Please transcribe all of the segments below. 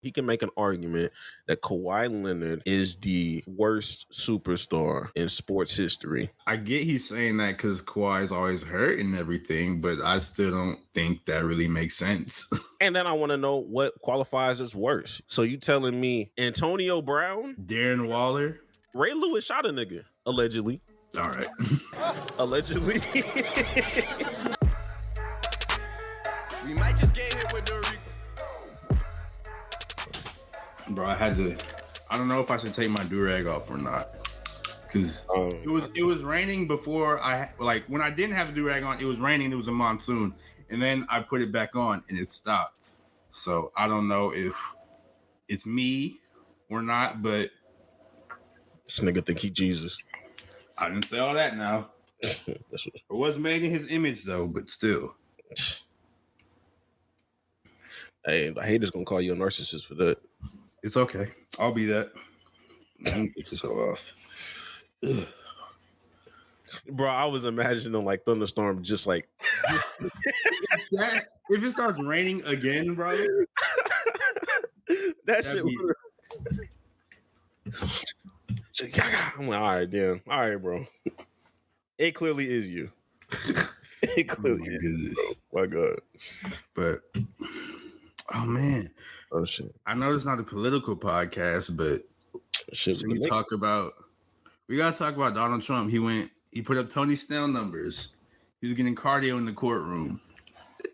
he can make an argument that Kawhi Leonard is the worst superstar in sports history. I get he's saying that because Kawhi is always hurt and everything, but I still don't think that really makes sense. And then I want to know what qualifies as worse. So you telling me Antonio Brown, Darren Waller, Ray Lewis shot a nigga, allegedly. All right. Allegedly. We might just get hit with the Bro, I don't know if I should take my do-rag off or not. Because it was raining before when I didn't have the do-rag on, it was raining, it was a monsoon. And then I put it back on and it stopped. So I don't know if it's me or not, but this nigga think he Jesus. I didn't say all that now. It was made in his image though, but still. Hey, the haters gonna call you a narcissist for that. It's okay. I'll be that. Let me get this all off. Ugh. Bro, I was imagining like thunderstorm just like if it starts raining again, bro. That shit I'm like, all right, damn. All right, bro. It clearly is you. It clearly is, bro. My God. But oh man. Oh shit. I know it's not a political podcast, but we gotta talk about Donald Trump. He put up Tony Snell numbers. He was getting cardio in the courtroom.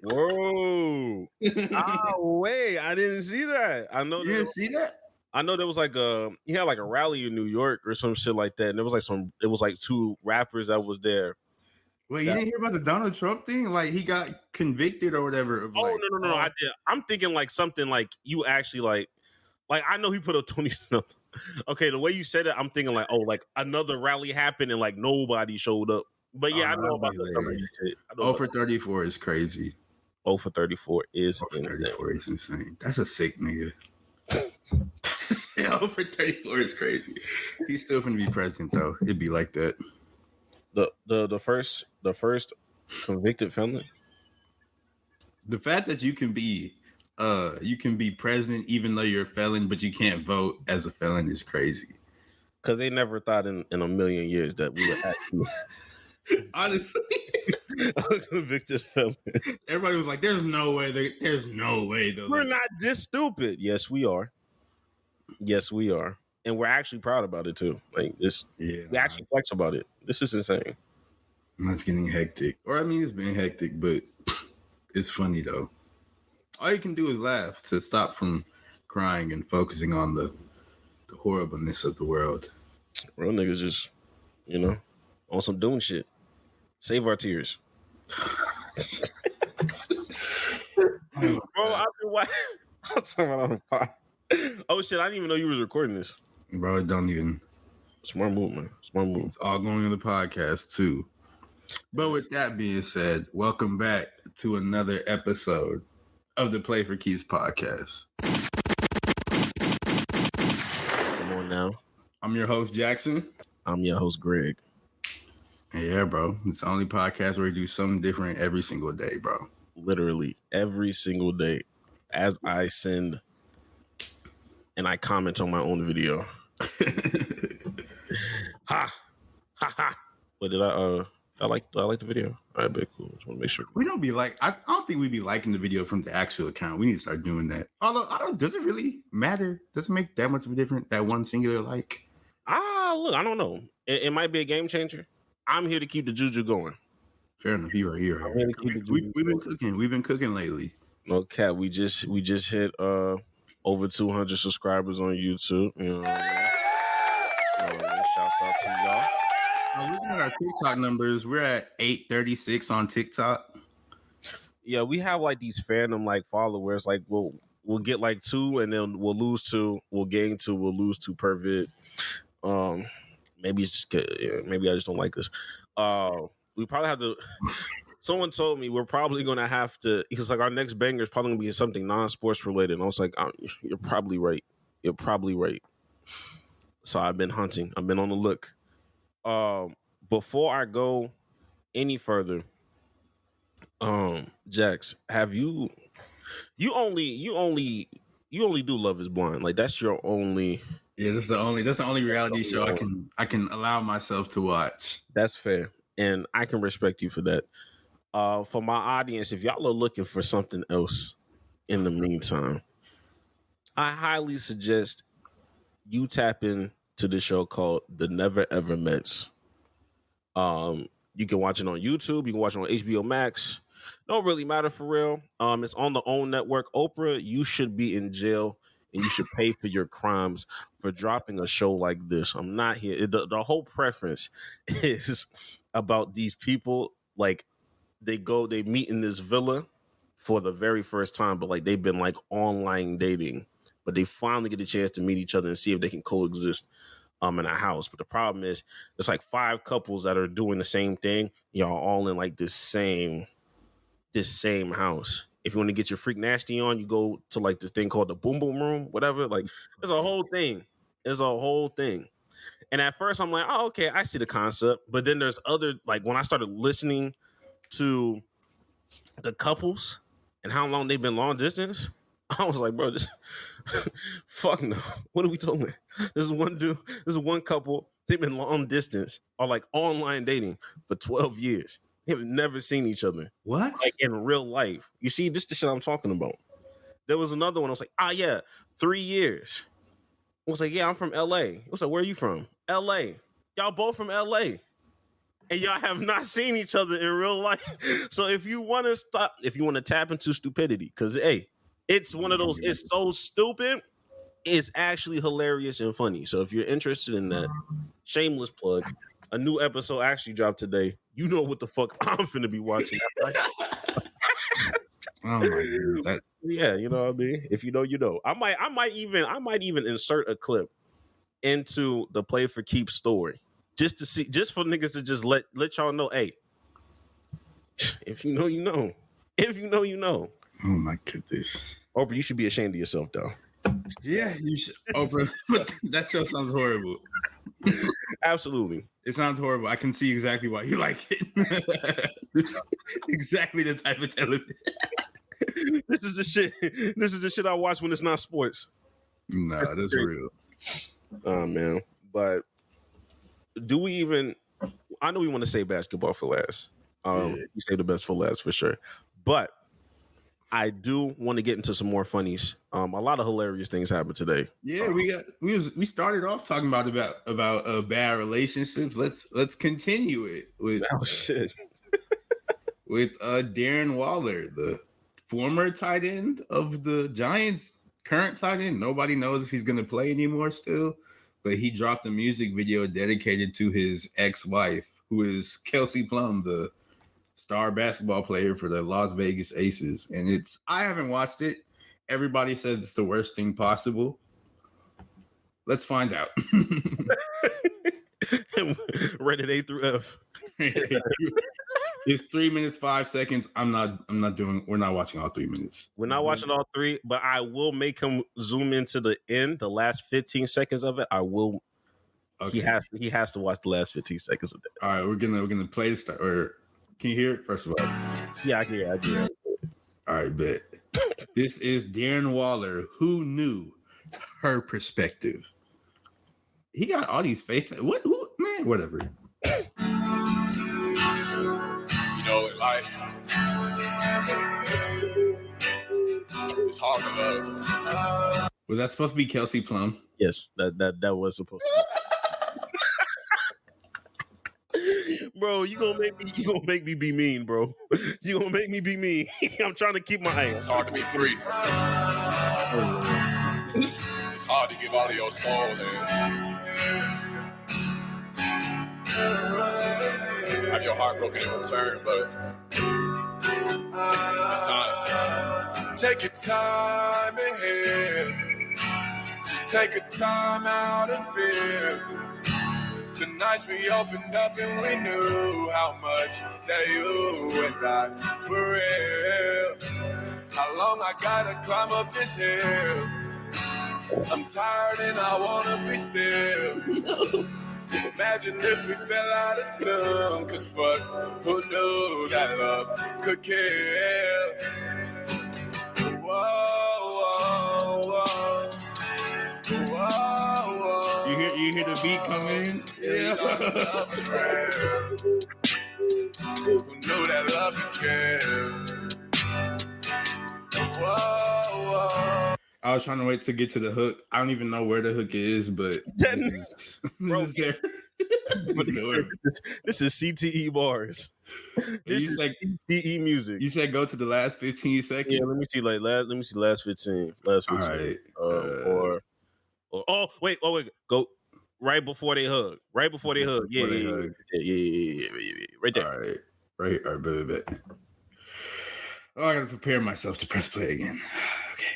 Whoa. Oh wait, I didn't see that. I know you didn't see that? I know there was like he had like a rally in New York or some shit like that. And there was like two rappers that was there. Wait, you didn't hear about the Donald Trump thing? Like he got convicted or whatever. No. I did. I'm thinking like something like you actually like I know he put up Tony Snell. Okay, the way you said it, I'm thinking like, oh, like another rally happened and like nobody showed up. But yeah, I know about the shit. 0 for 34 is crazy. 0 for 34 is 0 for 34 is insane. That's a sick nigga. 0 for 34 is crazy. He's still gonna be president though. It'd be like that. The first convicted felon. The fact that you can be president even though you're a felon, but you can't vote as a felon is crazy. Because they never thought in a million years that we would actually honestly a convicted felon. Everybody was like, "There's no way. There's no way." Though we're not this stupid. Yes, we are. Yes, we are, and we're actually proud about it too. Like this, we actually flex about it. This is insane. It's getting hectic, or I mean, it's been hectic, but it's funny though. All you can do is laugh to stop from crying and focusing on the horribleness of the world. Real niggas just, on some Dune shit. Save our tears. Bro, I've been watching. I'm talking about on the pod. Oh shit! I didn't even know you was recording this. Bro, don't even. Smart move, man. Smart move. It's all going in the podcast too. But with that being said, welcome back to another episode of the Play for Keeps podcast. Come on now. I'm your host, Jackson. I'm your host, Greg. Yeah, bro. It's the only podcast where we do something different every single day, bro. Literally every single day as I send and I comment on my own video. Ha! Ha ha! But did I like the video? All right, bet cool. Just want to make sure. We don't be like, I don't think we'd be liking the video from the actual account. We need to start doing that. Although, does it really matter? Does it make that much of a difference, that one singular like? Look, I don't know. It might be a game changer. I'm here to keep the juju going. Fair enough. You're right. We've been cooking lately. Okay, we just hit over 200 subscribers on YouTube. Shouts out to y'all. Looking at our TikTok numbers, we're at 836 on TikTok. Yeah, we have like these fandom like followers. Like we'll get like 2, and then we'll lose 2. We'll gain 2. We'll lose 2 per vid. Maybe it's just maybe I just don't like this. We probably have to. Someone told me we're probably gonna have to, because like our next banger is probably gonna be something non-sports related. And I was like, you're probably right. You're probably right. So I've been hunting. I've been on the look. Before I go any further, Jax, have you only you only do Love Is Blind. Like that's your only. Yeah, that's the only reality show I can allow myself to watch. That's fair, and I can respect you for that. For my audience, if y'all are looking for something else in the meantime, I highly suggest you tap into the show called The Never Ever Mets. You can watch it on YouTube. You can watch it on HBO Max. Don't really matter for real. It's on the OWN network. Oprah, you should be in jail and you should pay for your crimes for dropping a show like this. I'm not here. The whole preference is about these people. Like they meet in this villa for the very first time, but like they've been like online dating, but they finally get a chance to meet each other and see if they can coexist in a house. But the problem is there's like 5 couples that are doing the same thing. Y'all all in like this same house. If you want to get your freak nasty on, you go to like this thing called the boom boom room, whatever. Like there's a whole thing. And at first I'm like, oh, okay, I see the concept. But then there's other, like when I started listening to the couples and how long they've been long distance, I was like, bro, this fuck no. What are we talking about? This is one couple, they've been long distance or like online dating for 12 years. They've never seen each other. What? Like in real life. You see, this is the shit I'm talking about. There was another one. I was like, 3 years. I was like, yeah, I'm from LA. I was like, where are you from? LA. Y'all both from LA. And y'all have not seen each other in real life. So if you want to tap into stupidity, because hey, it's one of those, it's so stupid, it's actually hilarious and funny. So if you're interested in that, shameless plug. A new episode actually dropped today. You know what the fuck I'm finna be watching. Oh my goodness. Yeah, you know what I mean? If you know, you know. I might even insert a clip into the Play for Keeps story. Just for niggas to just let y'all know, hey, if you know, you know. If you know, you know. Oh my goodness. Oprah, you should be ashamed of yourself though. Yeah, you should. Oprah, that show sounds horrible. Absolutely. It sounds horrible. I can see exactly why you like it. This is exactly the type of television. This is the shit I watch when it's not sports. No, that's real. Oh man. But do we even, I know we want to say basketball for last. You say the best for last for sure. But I do want to get into some more funnies. A lot of hilarious things happened today. Yeah, we started off talking about bad relationships. Let's continue it with with Darren Waller, the former tight end of the Giants, current tight end. Nobody knows if he's going to play anymore still, but he dropped a music video dedicated to his ex-wife, who is Kelsey Plum, the star basketball player for the Las Vegas Aces. And I haven't watched it. Everybody says it's the worst thing possible. Let's find out. Rated A through F. It's 3 minutes, 5 seconds. We're not watching all 3 minutes. We're not watching all 3, but I will make him zoom into the end, the last 15 seconds of it. I will. Okay. He has to watch the last 15 seconds of that. All right, we're gonna play the start. Or can you hear it first of all? Yeah, I can hear it. All right, bet. This is Darren Waller. Who knew? Her perspective. He got all these FaceTime. What? Man, whatever. You know, in life, it's hard to love. Was that supposed to be Kelsey Plum? Yes, that was supposed to be. Bro, you gonna make me be mean, bro. You gonna make me be mean. I'm trying to keep my eye. It's hard to be free. It's hard to give all of your soul and have your heart broken in return, but it's time. Take your time ahead. Just take a time out and feel. The nights we opened up and we knew how much that you and I were real. How long I gotta climb up this hill. I'm tired and I wanna be still. Imagine if we fell out of tune, cause fuck, who knew that love could kill? Whoa, whoa, whoa. you hear the beat come in? Yeah. Who knew that love and care? Whoa. I was trying to wait to get to the hook. I don't even know where the hook is, but this is there. This is CTE bars. This is CTE music. You said go to the last 15 seconds. Yeah, let me see. Let me see. Last 15. Last 15. All right. Oh wait. Go right before they hug. Right before they hug. Yeah. Right there. All right. Bet. Oh, I gotta prepare myself to press play again. Okay.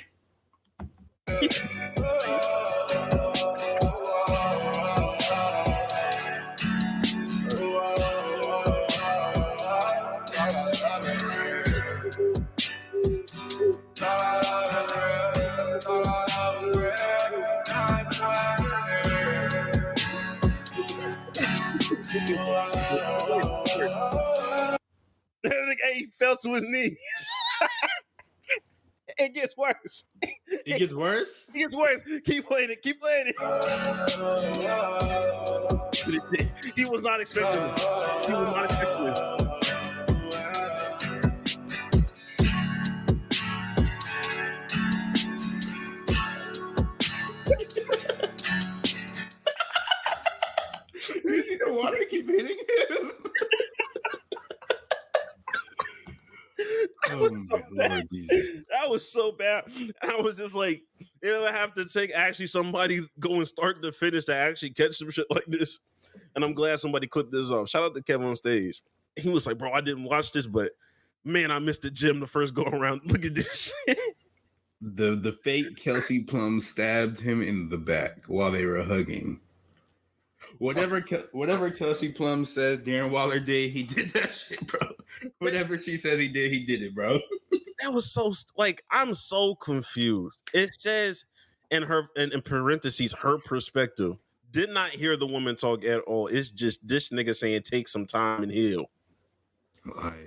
He fell to his knees. It gets worse. It gets worse? It gets worse. Keep playing it. He was not expecting it. You see the water keep hitting him? That was so bad. I was just like, it'll have to take actually somebody going start to finish to actually catch some shit like this. And I'm glad somebody clipped this off. Shout out to Kevin on stage. He was like, bro, I didn't watch this, but man, I missed the gym the first go around. Look at this shit. The fake Kelsey Plum stabbed him in the back while they were hugging. Whatever Kelsey Plum says Darren Waller did, he did that shit, bro. Whatever she said he did bro. That was so I'm so confused. It says in parentheses her perspective. Did not hear the woman talk at all. It's just this nigga saying take some time and heal.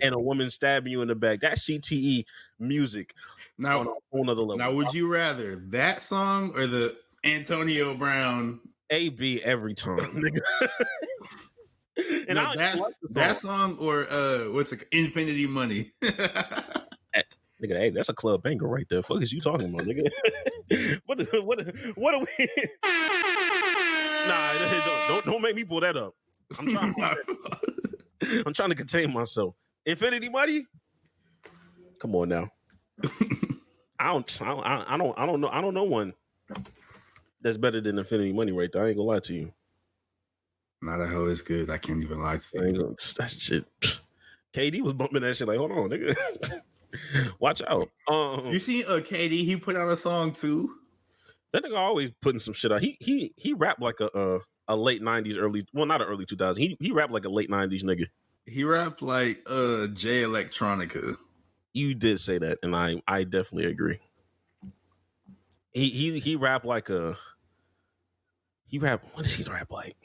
And a woman stabbing you in the back. That's CTE music. Now on a whole nother level. Now, would you rather that song or the Antonio Brown? AB every time, nigga. And no, that song or what's it? Infinity Money. Nigga, hey, that's a club banger right there. Fuck is you talking about, nigga? What are we? Nah, don't make me pull that up. I'm trying to contain myself. Infinity Money? Come on now. I don't know one that's better than Infinity Money right there. I ain't gonna lie to you. Nah, that hoe is good. I can't even lie to you. That shit. KD was bumping that shit like, hold on, nigga. Watch out. You seen KD? He put out a song too. That nigga always putting some shit out. He rapped like a late 90s, not an early 2000s. He rapped like a late 90s nigga. He rapped like J Electronica. You did say that, and I definitely agree. He rapped like what does he rap like?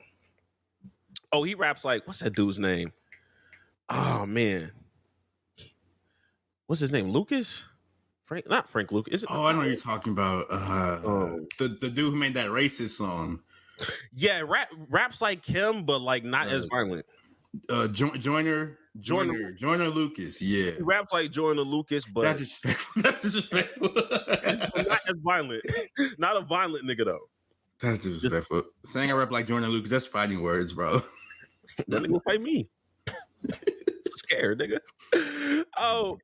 Oh, he raps like, what's that dude's name? Oh man. What's his name? Lucas? Not Frank Lucas. Is it? Oh, I know what you're talking about. The dude who made that racist song. Yeah, raps like him, but like not as violent. Joyner Lucas. Yeah, he raps like Joyner Lucas, but that's disrespectful. Not as violent. Not a violent nigga though. That's disrespectful. Saying I rap like Joyner Lucas, that's fighting words, bro. That nigga fight me. Scared, nigga. Oh,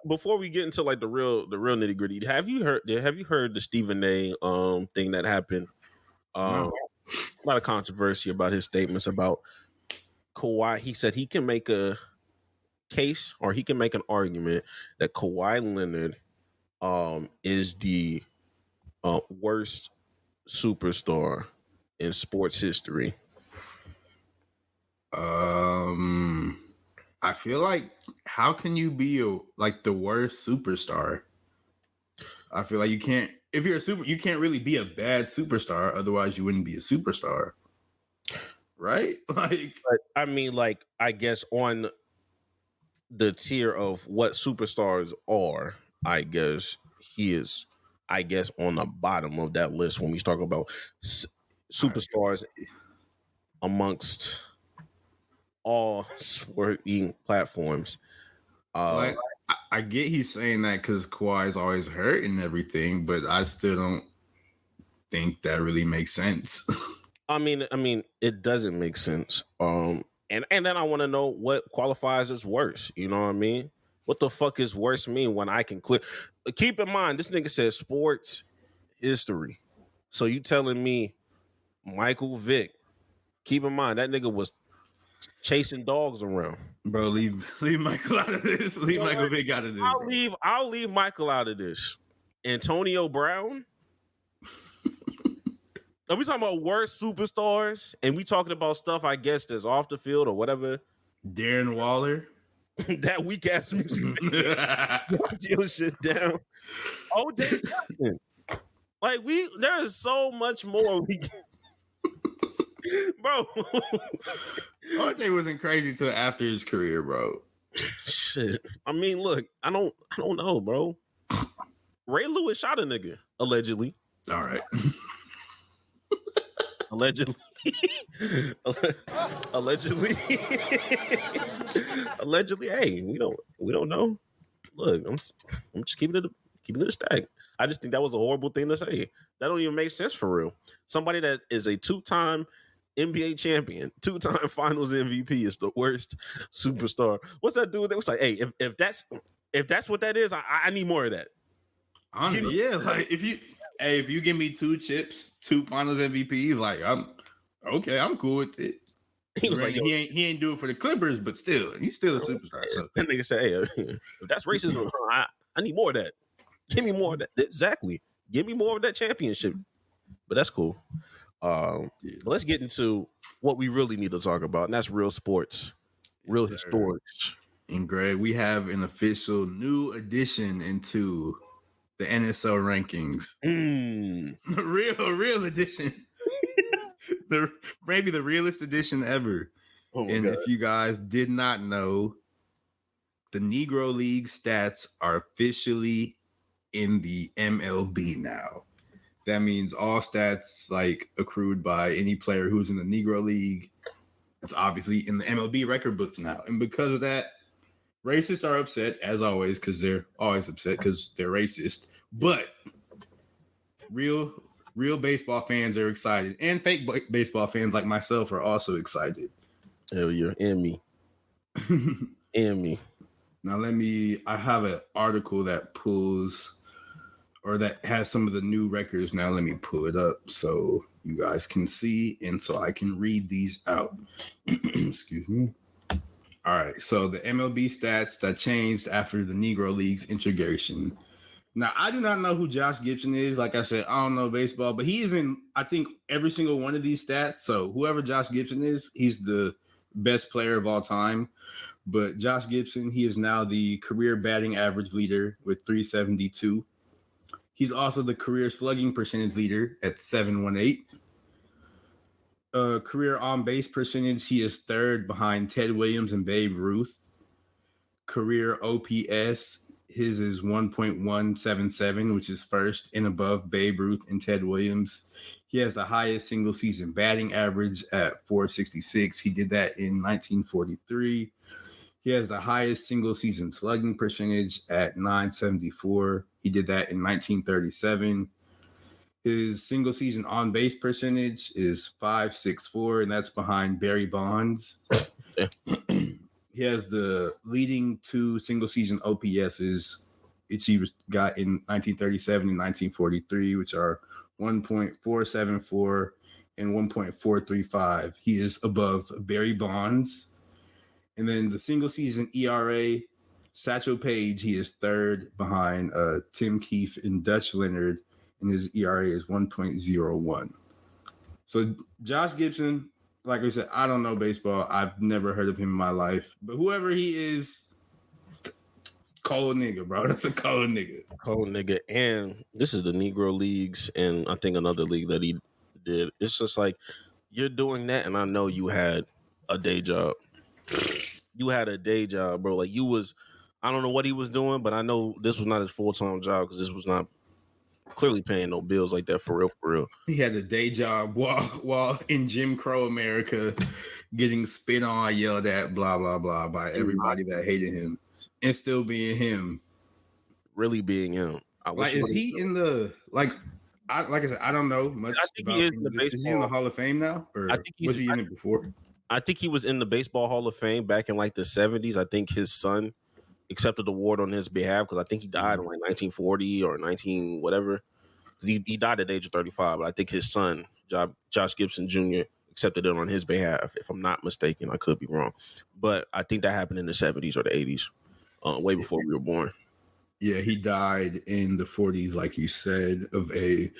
before we get into like the real nitty gritty, have you heard the Stephen A. Thing that happened? No. A lot of controversy about his statements about Kawhi. He said he can make a case or he can make an argument that Kawhi Leonard is the worst superstar in sports history. I feel like how can you be the worst superstar? I feel like you can't. If you're you can't really be a bad superstar. Otherwise, you wouldn't be a superstar, right? Like, I mean, like I guess on the tier of what superstars are, I guess he is. I guess on the bottom of that list when we talk about superstars amongst all sporting platforms. I get he's saying that because Kawhi is always hurt and everything, but I still don't think that really makes sense. I mean, it doesn't make sense. And then I want to know what qualifies as worse. You know what I mean? What the fuck is worse mean when I can clear? Keep in mind, this nigga says sports history. So you telling me Michael Vick? Keep in mind that nigga was chasing dogs around. Bro, leave Michael out of this. Leave Michael Vick out of this. I'll leave Michael out of this. Antonio Brown. Are we talking about worst superstars? And we talking about stuff, I guess, that's off the field or whatever. Darren Waller. That weak ass music. Your shit down. O.J. Simpson. Like there is so much more we can. Bro. O.J. wasn't crazy till after his career, bro. Shit. I mean, look, I don't know, bro. Ray Lewis shot a nigga, allegedly. All right. Allegedly. Allegedly. Allegedly. Hey, we don't know. Look, I'm just keeping it a stack. I just think that was a horrible thing to say. That don't even make sense for real. Somebody that is a 2-time NBA champion, 2-time Finals MVP is the worst superstar. What's that dude that was like, hey, if that's what that is, I need more of that. Honestly, yeah, like if you give me 2 chips, 2 Finals MVPs, like I'm cool with it. He was like, he ain't do it for the Clippers, but still, he's still a superstar. So that nigga said, hey, if that's racism, I need more of that. Give me more of that. Exactly. Give me more of that championship. But that's cool. But let's get into what we really need to talk about, and that's real sports, real historics. And Greg, we have an official new addition into the NSO rankings. Real edition. Maybe the realest edition ever. Oh and God. If you guys did not know, the Negro Leagues Stats are officially in the MLB now. That means all stats like accrued by any player who's in the Negro League, it's obviously in the MLB record books now. And because of that, racists are upset, as always, because they're always upset because they're racist. But real baseball fans are excited. And fake baseball fans like myself are also excited. Hell yeah, and me. And me. Now I have an article that pulls or that has some of the new records. Now let me pull it up so you guys can see and so I can read these out. Excuse me. All right, so the MLB stats that changed after the Negro Leagues integration. Now, I do not know who Josh Gibson is. Like I said, I don't know baseball, but he is in, I think, every single one of these stats. So whoever Josh Gibson is, he's the best player of all time. But Josh Gibson, he is now the career batting average leader with 372. He's also the career slugging percentage leader at 718. Career on base percentage, he is third behind Ted Williams and Babe Ruth. Career OPS, his is 1.177, which is first and above Babe Ruth and Ted Williams. He has the highest single season batting average at 466. He did that in 1943. He has the highest single season slugging percentage at 974. He did that in 1937. His single season on base percentage is 564, and that's behind Barry Bonds. He has the leading 2 single season OPSs, which he got in 1937 and 1943, which are 1.474 and 1.435. He is above Barry Bonds. And then the single season ERA, Satchel Paige, he is third behind Tim Keefe and Dutch Leonard, and his ERA is 1.01. So Josh Gibson, like I said, I don't know baseball. I've never heard of him in my life. But whoever he is, cold nigga, bro. That's a cold nigga. Cold nigga. And this is the Negro Leagues and I think another league that he did. It's just like, you're doing that, and I know you had a day job. You had a day job, bro. Like I don't know what he was doing, but I know this was not his full-time job because this was not clearly paying no bills like that for real, for real. He had a day job while in Jim Crow America, getting spit on, yelled at, blah blah blah by everybody that hated him, and still being him. Really being him. Like, is he in the like I said, I don't know much. I think he is in the baseball. Is he in the Hall of Fame now, or I think was he in it before? I think he was in the Baseball Hall of Fame back in like the 70s. I think his son accepted the award on his behalf because I think he died in like 1940 or 19 whatever. He died at the age of 35, but I think his son, Josh Gibson Jr., accepted it on his behalf. If I'm not mistaken, I could be wrong, but I think that happened in the 70s or the 80s, way before we were born. Yeah, he died in the 40s, like you said, of he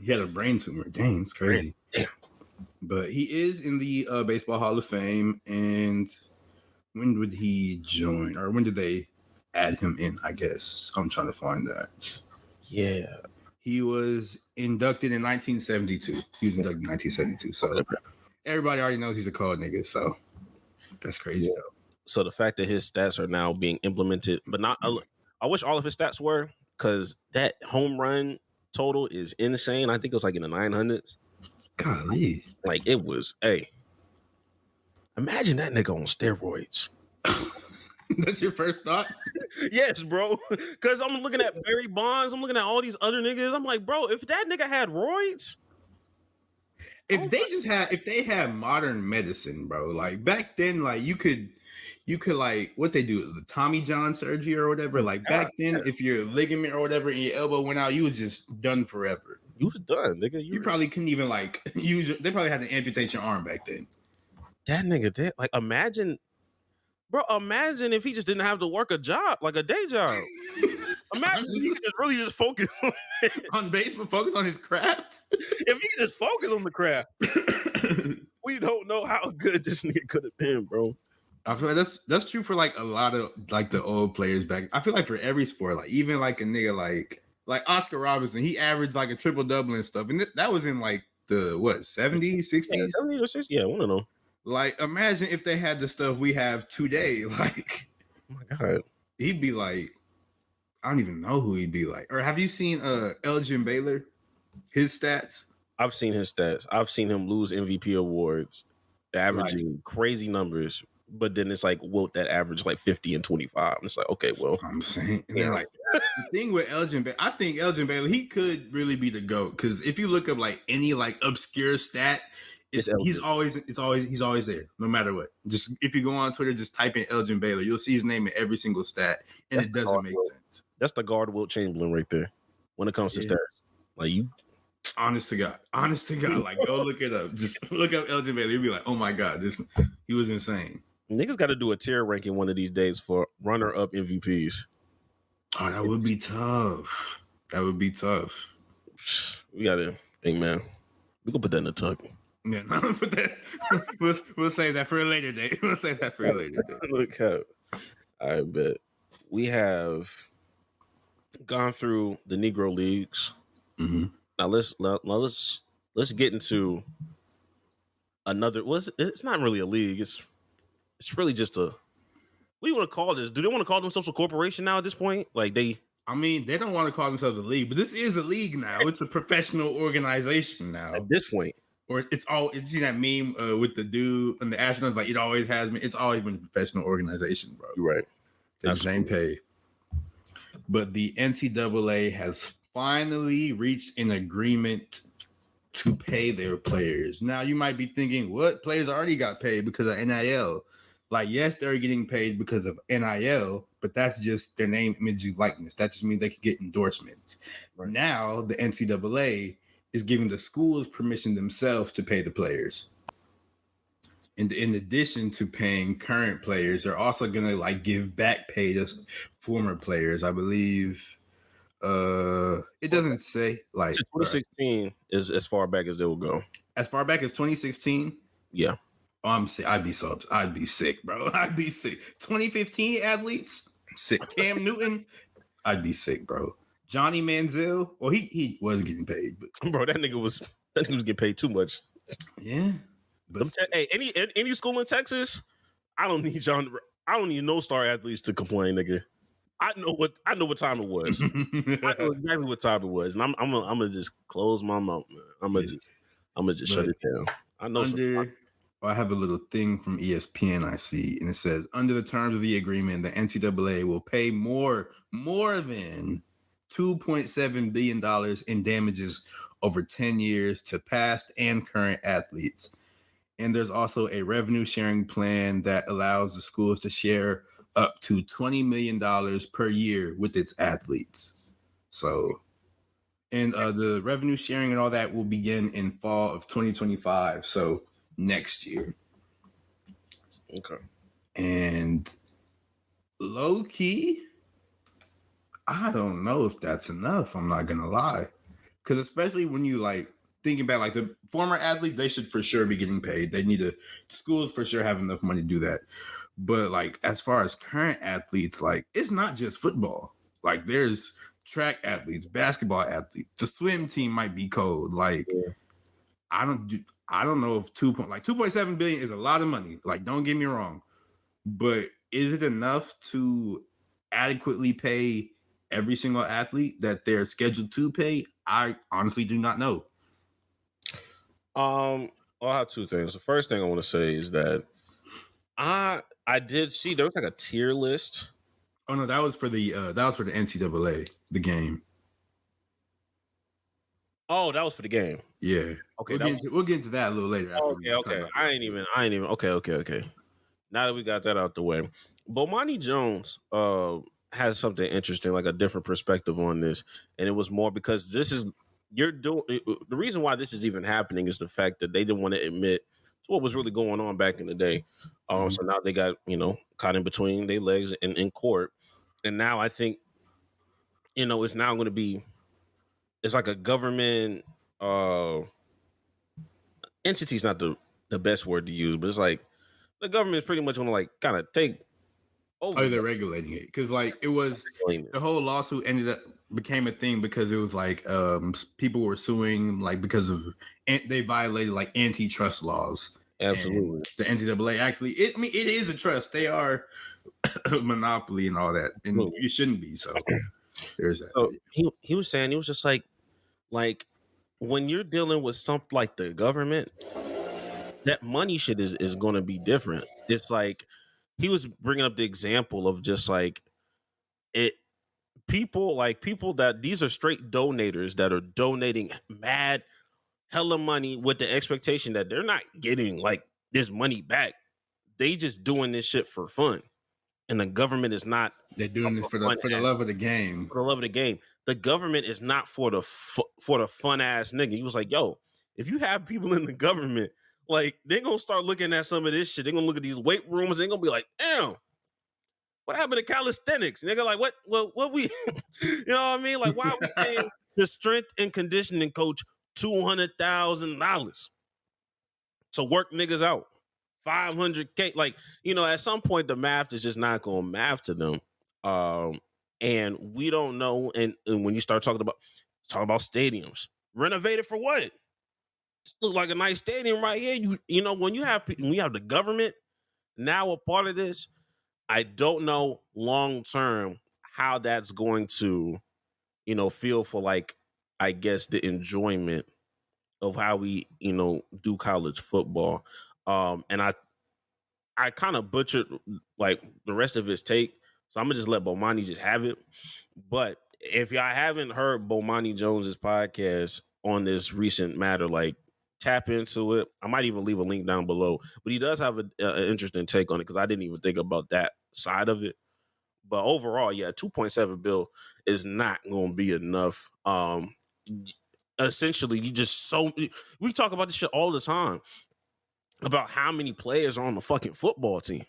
had a brain tumor. Dang, it's crazy. But he is in the Baseball Hall of Fame. And when would he join? Or when did they add him in, I guess? I'm trying to find that. Yeah. He was inducted in 1972. He was inducted in 1972. So everybody already knows he's a cold nigga. So that's crazy, though. So the fact that his stats are now being implemented, but not... I wish all of his stats were, because that home run total is insane. I think it was like in the 900s. Golly. Like, it was, hey, imagine that nigga on steroids. That's your first thought? Yes, bro. Because I'm looking at Barry Bonds. I'm looking at all these other niggas. I'm like, bro, if that nigga had roids. If they had modern medicine, bro, like back then, like you could like what they do, the Tommy John surgery or whatever. Like back then, if your ligament or whatever in your elbow went out, you was just done forever. You was done, nigga. You probably couldn't even like use. They probably had to amputate your arm back then. That nigga did. Like, imagine if he just didn't have to work a job, like a day job. Imagine if he could just really just focus on baseball, focus on his craft. If he could just focus on the craft, we don't know how good this nigga could have been, bro. I feel like that's true for like a lot of like the old players back. I feel like for every sport, like even like a nigga like Oscar Robertson, he averaged like a triple double and stuff, and that was in like the 70s, 60s, 70s or 60s. Yeah, one of them. Like, imagine if they had the stuff we have today. Like, oh my god, he'd be like, I don't even know who he'd be like. Or have you seen Elgin Baylor? His stats. I've seen his stats. I've seen him lose MVP awards, averaging crazy numbers. But then it's like Wilt that averaged like 50 and 25. And it's like, okay, well, I'm saying, and then like the thing with Elgin Baylor, I think Elgin Baylor, he could really be the GOAT, because if you look up like any like obscure stat, he's always there, no matter what. Just if you go on Twitter, just type in Elgin Baylor, you'll see his name in every single stat, and it doesn't make sense. That's the guard Wilt Chamberlain right there when it comes to stats. Like, you. Honest to God, like go look it up. Just look up Elgin Baylor. You'll be like, oh my God, he was insane. Niggas got to do a tier ranking one of these days for runner-up MVPs. Oh, that would be tough. We got to, hey man, we can put that in the tuck. Yeah, put that. We'll save that for a later day. Look up. I bet we have gone through the Negro Leagues. Mm-hmm. Now let's get into another. It's not really a league. It's really just a. What do you want to call this? Do they want to call themselves a corporation now at this point? Like they don't want to call themselves a league, but this is a league now. It's a professional organization now. At this point. Or it's see that meme with the dude and the astronauts, like it always has been. It's always been a professional organization, bro. You're right. The same pay. But the NCAA has finally reached an agreement to pay their players. Now you might be thinking, what? Players already got paid because of NIL. Like, yes, they're getting paid because of NIL, but that's just their name, image, and likeness. That just means they can get endorsements. Right. Now the NCAA is giving the schools permission themselves to pay the players. And in addition to paying current players, they're also going to like give back pay to former players. I believe it doesn't say like 2016 is as far back as they will go. As far back as 2016? Yeah. Oh, I'm sick. I'd be sick, bro. I'd be sick. 2015 athletes, sick. Cam Newton, I'd be sick, bro. Johnny Manziel, well, he wasn't getting paid, but bro, that nigga was getting paid too much. Yeah, but hey, any school in Texas, I don't need no star athletes to complain, nigga. I know what time it was. I know exactly what time it was, and I'm gonna just close my mouth, man. I'm gonna just shut it down. I know. I have a little thing from ESPN I see, and it says under the terms of the agreement, the NCAA will pay more than $2.7 billion in damages over 10 years to past and current athletes. And there's also a revenue sharing plan that allows the schools to share up to $20 million per year with its athletes. So, and the revenue sharing and all that will begin in fall of 2025. So next year. Okay. And low key, I don't know if that's enough. I'm not gonna lie, because especially when you like thinking about like the former athletes, they should for sure be getting paid. They need to schools for sure have enough money to do that. But like as far as current athletes, like it's not just football. Like there's track athletes, basketball athletes. The swim team might be cold. Like I don't know if 2.7 billion is a lot of money. Like don't get me wrong, but is it enough to adequately pay every single athlete that they're scheduled to pay? I honestly do not know. I have two things. The first thing I want to say is that I did see there was like a tier list. Oh no, that was for the NCAA, the game. Oh, that was for the game. Yeah. Okay. We'll get into that a little later. Okay. I ain't even. Okay. Now that we got that out the way, Bomani Jones has something interesting, like a different perspective on this, and it was more because the reason why this is even happening is the fact that they didn't want to admit to what was really going on back in the day. So now they got caught in between their legs in court, and now I think it's now going to be it's like a government entity is not the best word to use, but it's like the government is pretty much going to like kind of take over. Oh, they're regulating it because like it was the whole lawsuit became a thing because it was like people were suing like because of they violated like antitrust laws. Absolutely, and the NCAA actually, it is a trust. They are a monopoly and all that, and you shouldn't be. So there's that. So he was saying he was just like when you're dealing with something like the government, that money shit is going to be different. It's like he was bringing up the example of just like people that these are straight donators that are donating mad hella money with the expectation that they're not getting like this money back. They just doing this shit for fun. And the government is not. They're doing it for the love of the game. For the love of the game. The government is not for the fun ass nigga. He was like, yo, if you have people in the government, like they're gonna start looking at some of this shit. They're gonna look at these weight rooms. They're gonna be like, damn, what happened to calisthenics? Nigga, like what we, you know what I mean? Like, why are we paying the strength and conditioning coach $200,000 to work niggas out? $500K. Like, at some point the math is just not gonna math to them. And we don't know. And when you start talking about stadiums, renovated for what? Look like a nice stadium right here. When you have the government now a part of this, I don't know long term how that's going to, feel for like, I guess the enjoyment of how we, do college football. And I kind of butchered like the rest of his take. So I'm gonna just let Bomani just have it. But if y'all haven't heard Bomani Jones's podcast on this recent matter, like tap into it. I might even leave a link down below. But he does have an interesting take on it because I didn't even think about that side of it. But overall, yeah, 2.7 bill is not going to be enough. Essentially, we talk about this shit all the time about how many players are on the fucking football team.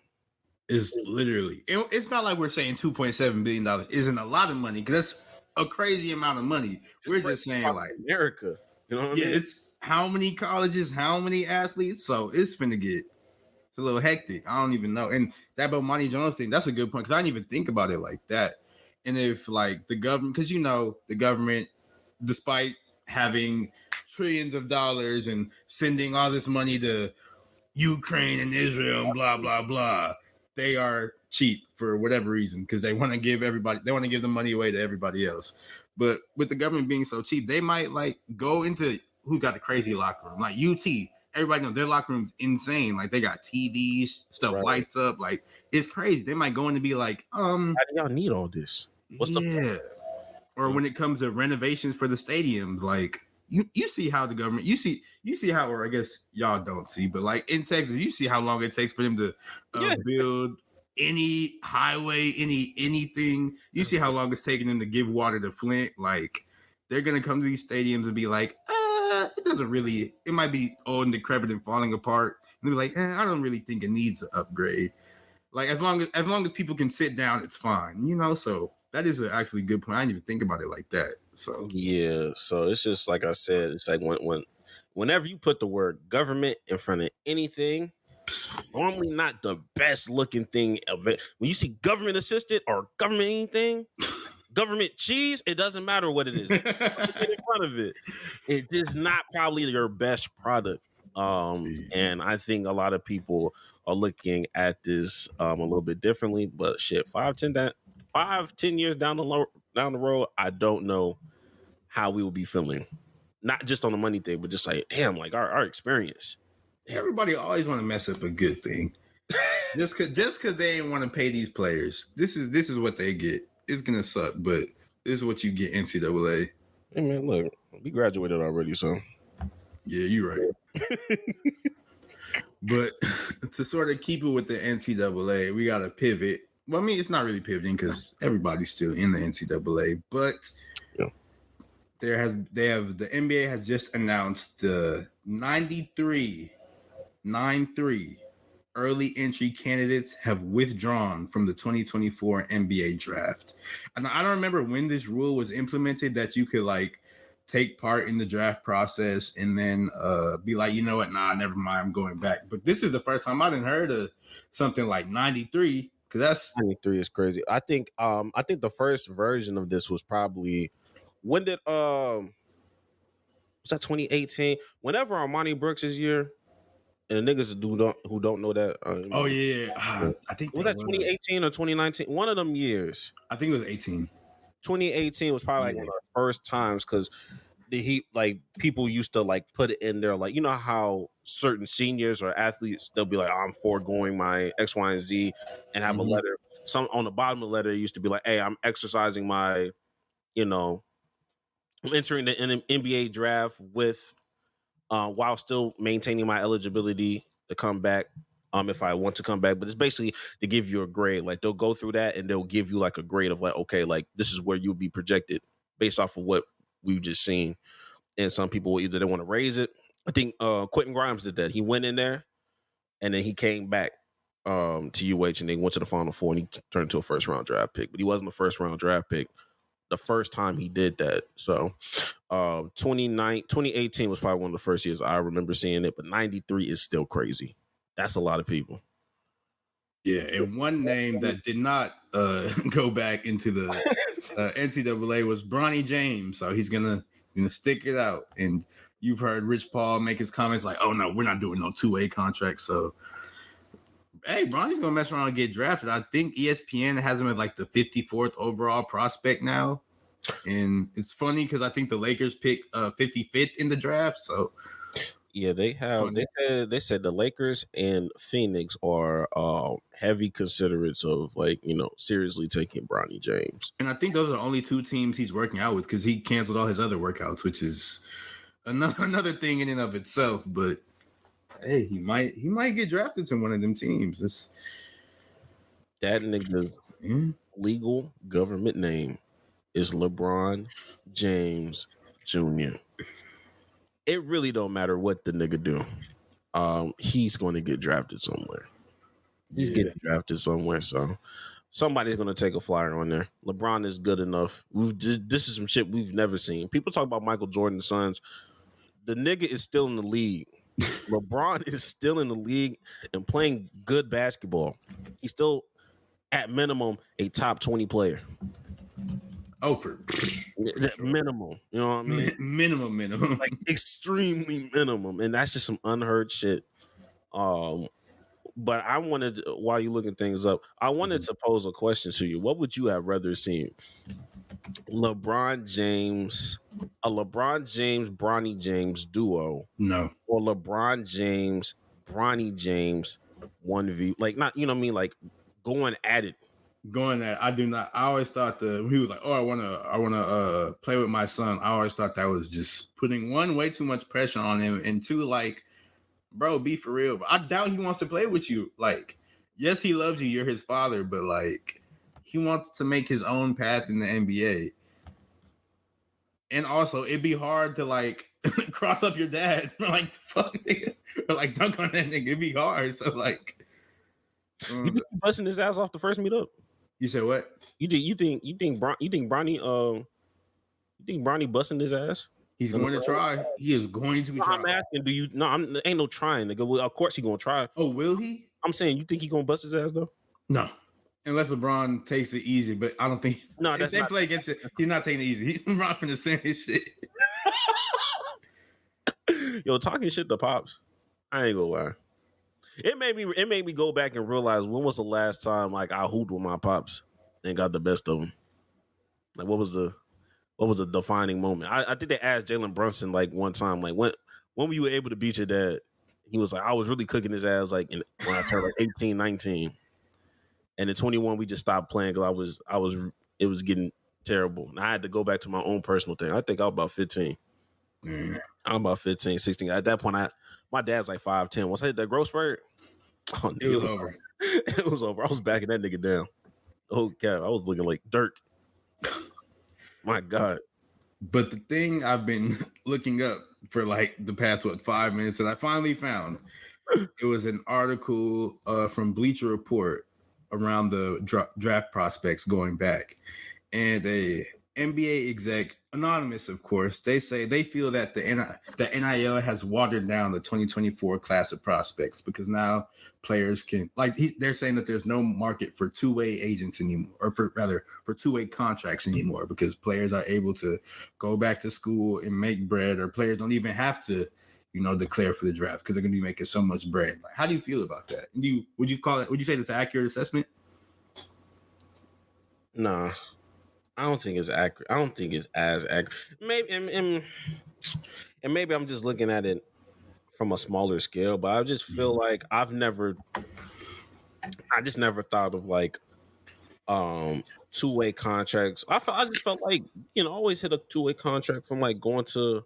Is literally, it's not like we're saying $2.7 billion isn't a lot of money because that's a crazy amount of money. We're just saying like America, you know what I mean? It's how many colleges, how many athletes. So it's a little hectic. I don't even know. And that Bomani Jones thing, that's a good point because I didn't even think about it like that. And if like the government, because the government, despite having trillions of dollars and sending all this money to Ukraine and Israel and blah, blah, blah, they are cheap for whatever reason because they want to give the money away to everybody else. But with the government being so cheap, they might like go into who got the crazy locker room, like UT. Everybody knows their locker room's insane. Like they got TVs, stuff lights up. Like it's crazy. They might go in and be like, how do y'all need all this? What's the or when it comes to renovations for the stadiums, like you see how the government, you see how, or I guess y'all don't see, but like in Texas, you see how long it takes for them to build any highway, anything. You see how long it's taking them to give water to Flint. Like they're gonna come to these stadiums and be like, it doesn't really. It might be old and decrepit and falling apart. And they're like, I don't really think it needs an upgrade. Like as long as people can sit down, it's fine. You know, so that is actually a good point. I didn't even think about it like that. So yeah, so it's just like I said. It's like whenever you put the word government in front of anything, normally not the best looking thing of it. When you see government assisted or government anything, government cheese, it doesn't matter what it is. Get in front of it. It's just not probably your best product. And I think a lot of people are looking at this a little bit differently. But shit, 5-10 years down the road, I don't know how we will be feeling. Not just on the money thing, but just like, damn, like our experience. Everybody always want to mess up a good thing. just cause they ain't want to pay these players. This is what they get. It's gonna suck, but this is what you get, NCAA. Hey man, look, we graduated already, so yeah, you're right. But to sort of keep it with the NCAA, we gotta pivot. Well, I mean, it's not really pivoting because everybody's still in the NCAA, but the NBA has just announced the 93 early entry candidates have withdrawn from the 2024 NBA draft. And I don't remember when this rule was implemented that you could like take part in the draft process and then be like, you know what, nah, never mind, I'm going back. But this is the first time I didn't heard of something like 93, because that's 93 is crazy. I think the first version of this was probably when did was that 2018? Whenever Armani Brooks' year. And the niggas who don't know that. I think was that 2018 or 2019? One of them years. I think it was 18. 2018 was probably like one of the first times because people used to like put it in there, like you know how certain seniors or athletes they'll be like, I'm foregoing my X, Y, and Z, and have a letter. Some on the bottom of the letter it used to be like, hey, I'm exercising my, I'm entering the NBA draft with. While still maintaining my eligibility to come back, if I want to come back. But it's basically to give you a grade. Like they'll go through that and they'll give you like a grade of like, okay, like this is where you'll be projected based off of what we've just seen. And some people either they want to raise it. I think Quentin Grimes did that. He went in there and then he came back to UH and they went to the Final Four and he turned into a first round draft pick. But he wasn't a first round draft pick the first time he did that. So 2018 was probably one of the first years I remember seeing it, but 93 is still crazy. That's a lot of people. Yeah, and one name that did not go back into the NCAA was Bronny James. So he's gonna stick it out. And you've heard Rich Paul make his comments like, "Oh no, we're not doing no 2-way contracts." So hey, Bronny's gonna mess around and get drafted. I think ESPN has him at like the 54th overall prospect now. And it's funny because I think the Lakers picked 55th in the draft. So yeah, they said the Lakers and Phoenix are heavy considerates of seriously taking Bronny James. And I think those are the only two teams he's working out with because he canceled all his other workouts, which is another thing in and of itself. But hey, he might get drafted to one of them teams. That nigga's legal government name is LeBron James Jr. It really don't matter what the nigga do. He's going to get drafted somewhere. He's getting drafted somewhere, so somebody's going to take a flyer on there. LeBron is good enough. This is some shit we've never seen. People talk about Michael Jordan's sons. The nigga is still in the league. LeBron is still in the league and playing good basketball. He's still, at minimum, a top 20 player. Oh, for minimum, you know what I mean? Minimum, like extremely minimum, and that's just some unheard shit. But I wanted, while you looking things up, I wanted to pose a question to you. What would you have rather seen? LeBron James, a LeBron James, Bronny James duo, No. or LeBron James, Bronny James, 1v, like, not, you know what I mean, like going at it. Going that I do not. I always thought he was like, oh, I wanna play with my son. I always thought that was just putting one, way too much pressure on him, and two, like, bro, be for real. But I doubt he wants to play with you. Like, yes, he loves you. You're his father, but like, he wants to make his own path in the NBA. And also, it'd be hard to like cross up your dad, like fuck, nigga, or like dunk on that nigga. It'd be hard. So like, You think he busting his ass off the first meetup? You said what? You think Bronny busting his ass? He's going to try. He is going to be trying. I'm asking, do you? No, ain't no trying, nigga. Well, of course he gonna try. Oh, will he? I'm saying, you think he gonna bust his ass though? No, unless LeBron takes it easy. But I don't think. No, if they play against it, he's not taking it easy. He's LeBron finna send his shit. Yo, talking shit to Pops. I ain't gonna lie. It made me go back and realize, when was the last time like I hooped with my pops and got the best of them? Like, what was the defining moment? I think they asked Jalen Brunson like one time, like, when were you able to beat your dad? He was like, I was really cooking his ass like when I turned like 18, 19. And in 21 we just stopped playing because it was getting terrible. And I had to go back to my own personal thing. I think I was about 15. I'm about 15, 16. At that point, my dad's like 5'10". Once I hit that growth spurt, it was over. It was over. I was backing that nigga down. Oh, God. I was looking like Dirk. My God. But the thing I've been looking up for like the past, 5 minutes, that I finally found, it was an article from Bleacher Report around the draft prospects going back. And a NBA exec, anonymous, of course, they say they feel that the NIL has watered down the 2024 class of prospects, because now players can, like, they're saying that there's no market for two-way agents anymore, or for two-way contracts anymore, because players are able to go back to school and make bread, or players don't even have to, declare for the draft because they're going to be making so much bread. Like, how do you feel about that? Would you say that's an accurate assessment? Nah. I don't think it's accurate. I don't think it's as accurate. Maybe, and maybe I'm just looking at it from a smaller scale, but I just feel like I just never thought of like two-way contracts. I just felt like, always hit a two-way contract from like going to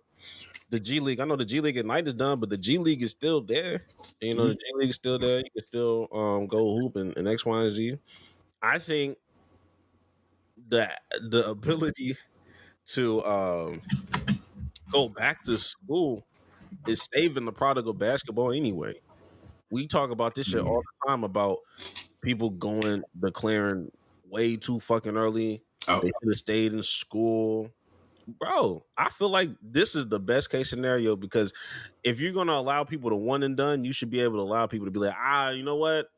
the G League. I know the G League Ignite is done, but the G League is still there. The G League is still there. You can still go hoop and X, Y, and Z. I think the ability to go back to school is saving the product of basketball anyway. We talk about this shit all the time about people declaring way too fucking early. Oh. They should have stayed in school. Bro, I feel like this is the best case scenario, because if you're going to allow people to one and done, you should be able to allow people to be like, you know what?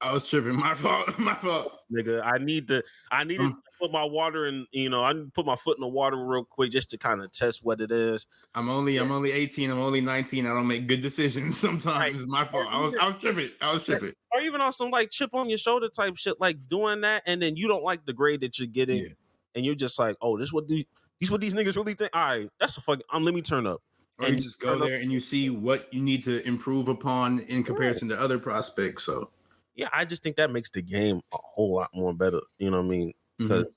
I was tripping. My fault. Nigga, I needed to put my water in, I need to put my foot in the water real quick just to kind of test what it is. I'm only 18. I'm only 19. I don't make good decisions sometimes. It's my fault. I was tripping. Or even on some like chip on your shoulder type shit, like doing that, and then you don't like the grade that you're getting, and you're just like, oh, this is what these niggas really think. All right, that's a fucking. Let me turn up. Or you just go there and you see what you need to improve upon in comparison to other prospects. So. Yeah, I just think that makes the game a whole lot more better. You know what I mean? Because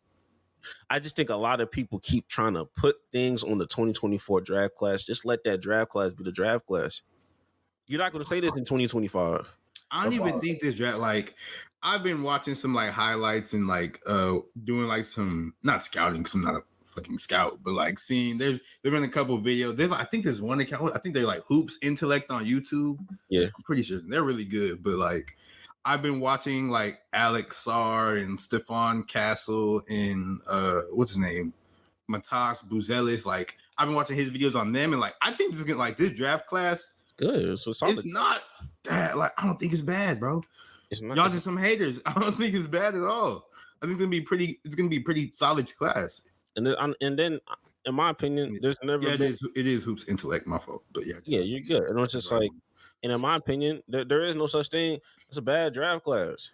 I just think a lot of people keep trying to put things on the 2024 draft class. Just let that draft class be the draft class. You're not going to say this in 2025. I don't even think this draft, like, I've been watching some like highlights and like doing like some, not scouting because I'm not a fucking scout, but like seeing there've been a couple videos. I think there's one account, I think they're like Hoops Intellect on YouTube. Yeah. I'm pretty sure they're really good, but like I've been watching like Alex Sarr and Stefan Castle and what's his name? Matas Buzelis. Like I've been watching his videos on them, and like I think this draft class good. So it's not that, like, I don't think it's bad, bro. It's not. Y'all just some haters. I don't think it's bad at all. I think it's gonna be pretty solid class. And then in my opinion, there's never it is Hoops Intellect, my fault. But yeah, you're good. And it's just like And in my opinion, there is no such thing as a bad draft class.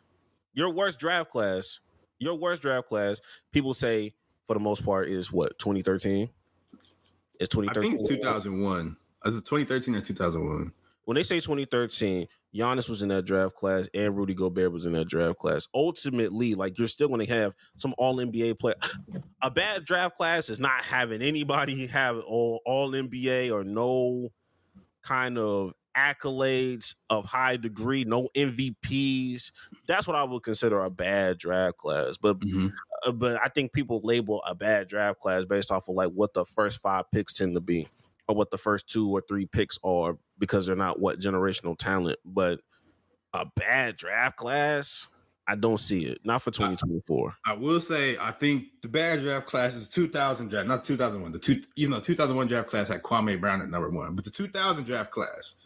Your worst draft class, people say for the most part is what, 2013? It's 2013. I think it's 2001. Is it 2013 or 2001? When they say 2013, Giannis was in that draft class and Rudy Gobert was in that draft class. Ultimately, like, you're still going to have some All-NBA play. A bad draft class is not having anybody have All-NBA or no kind of accolades of high degree, no MVPs. That's what I would consider a bad draft class. But I think people label a bad draft class based off of like what the first 5 picks tend to be, or what the first 2 or 3 picks are, because they're not what generational talent. But a bad draft class, I don't see it. Not for 2024. I will say, I think the bad draft class is 2000 draft, not 2001. 2001 draft class had Kwame Brown at number 1, but the 2000 draft class,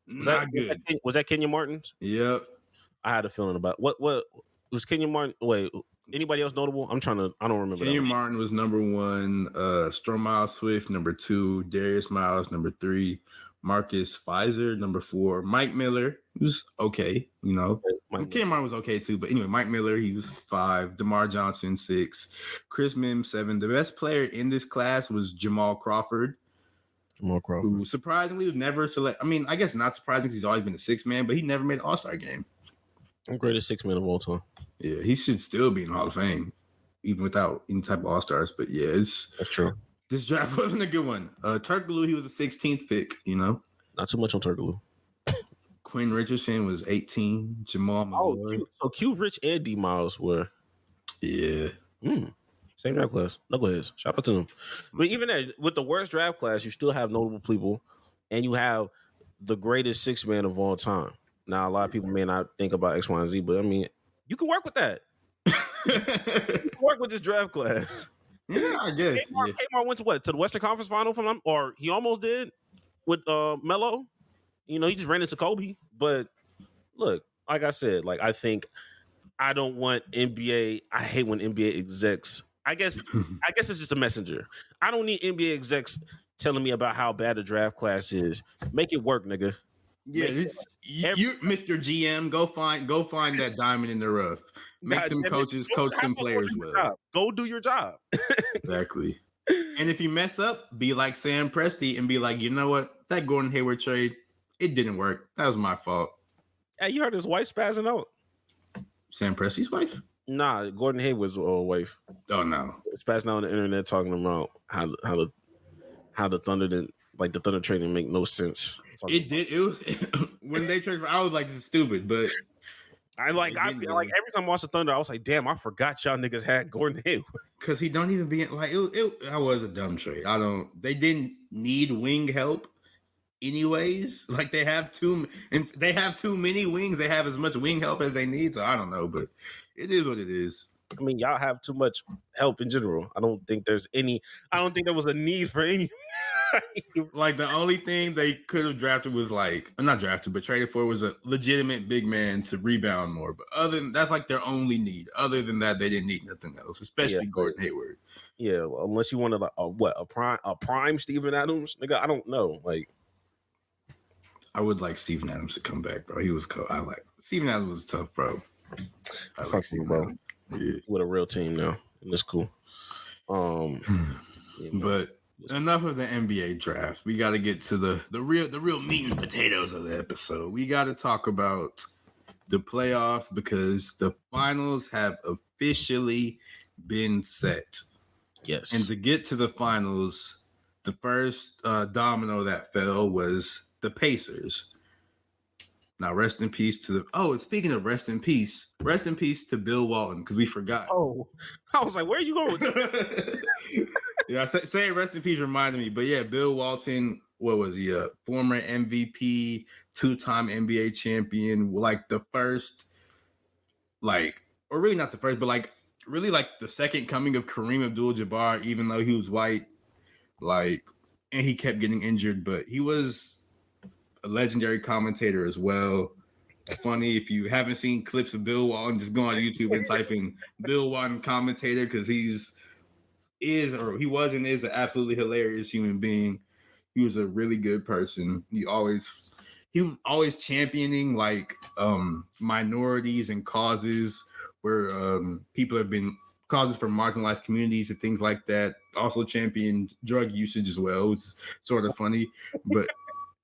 not good. Was that Kenyon Martin's? Yep. I had a feeling about what was Kenyon Martin. Wait, anybody else notable? I don't remember. Kenyon Martin was number 1. Stromile Swift number 2. Darius Miles number 3. Marcus Fizer number 4. Mike Miller was okay, Kenyon Martin was okay too, but anyway, Mike Miller, he was 5. DeMar Johnson 6. Chris Mims 7. The best player in this class was Jamal Crawford. Who surprisingly was never select. I mean, I guess not surprising because he's always been a 6 man, but he never made an All-Star game. Greatest 6 man of all time. Yeah, he should still be in the Hall of Fame, even without any type of All-Stars. But yeah, that's true. This draft wasn't a good one. Turkoglu, he was the 16th pick, Not too much on Turkoglu. Quinn Richardson was 18. Jamal Malloy. So Q, Rich, and D Miles were. Yeah. Same draft class. Knuckleheads. Shout out to them. But even there, with the worst draft class, you still have notable people, and you have the greatest 6 man of all time. Now, a lot of people may not think about X, Y, and Z, but I mean, you can work with that. You can work with this draft class. Yeah, I guess. Kmart went to what? To the Western Conference Final from them? Or he almost did with Melo. He just ran into Kobe. But look, like I said, I think I don't want NBA. I hate when NBA execs. I guess it's just a messenger. I don't need NBA execs telling me about how bad the draft class is. Make it work, nigga. Yeah, you, Mr. GM, go find that diamond in the rough. Make them coaches coach them players well. Go do your job. Exactly. And if you mess up, be like Sam Presti and be like, you know what? That Gordon Hayward trade, it didn't work. That was my fault. Hey, you heard his wife spazzing out? Sam Presti's wife? Nah, Gordon Hayward's wife. Oh no, spazzing out on the internet talking about how the Thunder didn't the Thunder trade didn't make no sense. It did. It was, when they traded, I was like, "This is stupid," but every time I watch the Thunder, I was like, "Damn, I forgot y'all niggas had Gordon Hayward." Because he don't even be like it. That was a dumb trade. They didn't need wing help, anyways. Like they have too many wings. They have as much wing help as they need. So I don't know, but it is what it is. I mean, y'all have too much help in general. I don't think there was a need for any. Like the only thing they could have drafted was not drafted, but traded for was a legitimate big man to rebound more. But other than that's their only need. Other than that, they didn't need nothing else, especially Gordon Hayward. Yeah, well, unless you wanted a prime Steven Adams, nigga. I don't know. I would like Steven Adams to come back, bro. He was cool. Steven Adams was tough, bro. I like Steven Adams. Yeah. With a real team now, and it's cool. But enough of the NBA draft. We got to get to the real meat and potatoes of the episode. We got to talk about the playoffs because the finals have officially been set. Yes. And to get to the finals, the first domino that fell was the Pacers. Now, rest in peace to speaking of rest in peace to Bill Walton, because we forgot. Oh, I was like, where are you going with that? Yeah, saying rest in peace reminded me. But yeah, Bill Walton, what was he? Former MVP, 2-time NBA champion, the first, or really not the first, but really the second coming of Kareem Abdul-Jabbar, even though he was white, and he kept getting injured, but he was a legendary commentator as well. Funny, if you haven't seen clips of Bill Walton, just go on YouTube and type in Bill Walton commentator, because he was and is an absolutely hilarious human being. He was a really good person. He always he was always championing like minorities and causes where people have been causes for marginalized communities and things like that. Also championed drug usage as well, which is sort of funny. But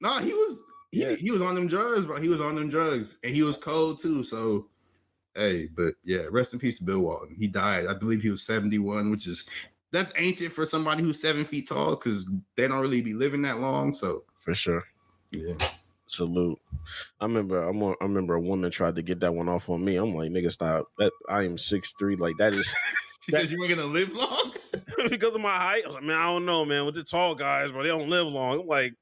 no, he was on them drugs, bro. He was on them drugs, and he was cold too. So hey, but yeah, rest in peace to Bill Walton. He died. I believe he was 71, which is that's ancient for somebody who's 7 feet tall because they don't really be living that long. So for sure, yeah. Salute. I remember a woman tried to get that one off on me. I'm like, nigga, stop. That I am 6'3". Like that is. She said you weren't gonna live long because of my height. I was like, man, I don't know, man. With the tall guys, bro, they don't live long. I'm like,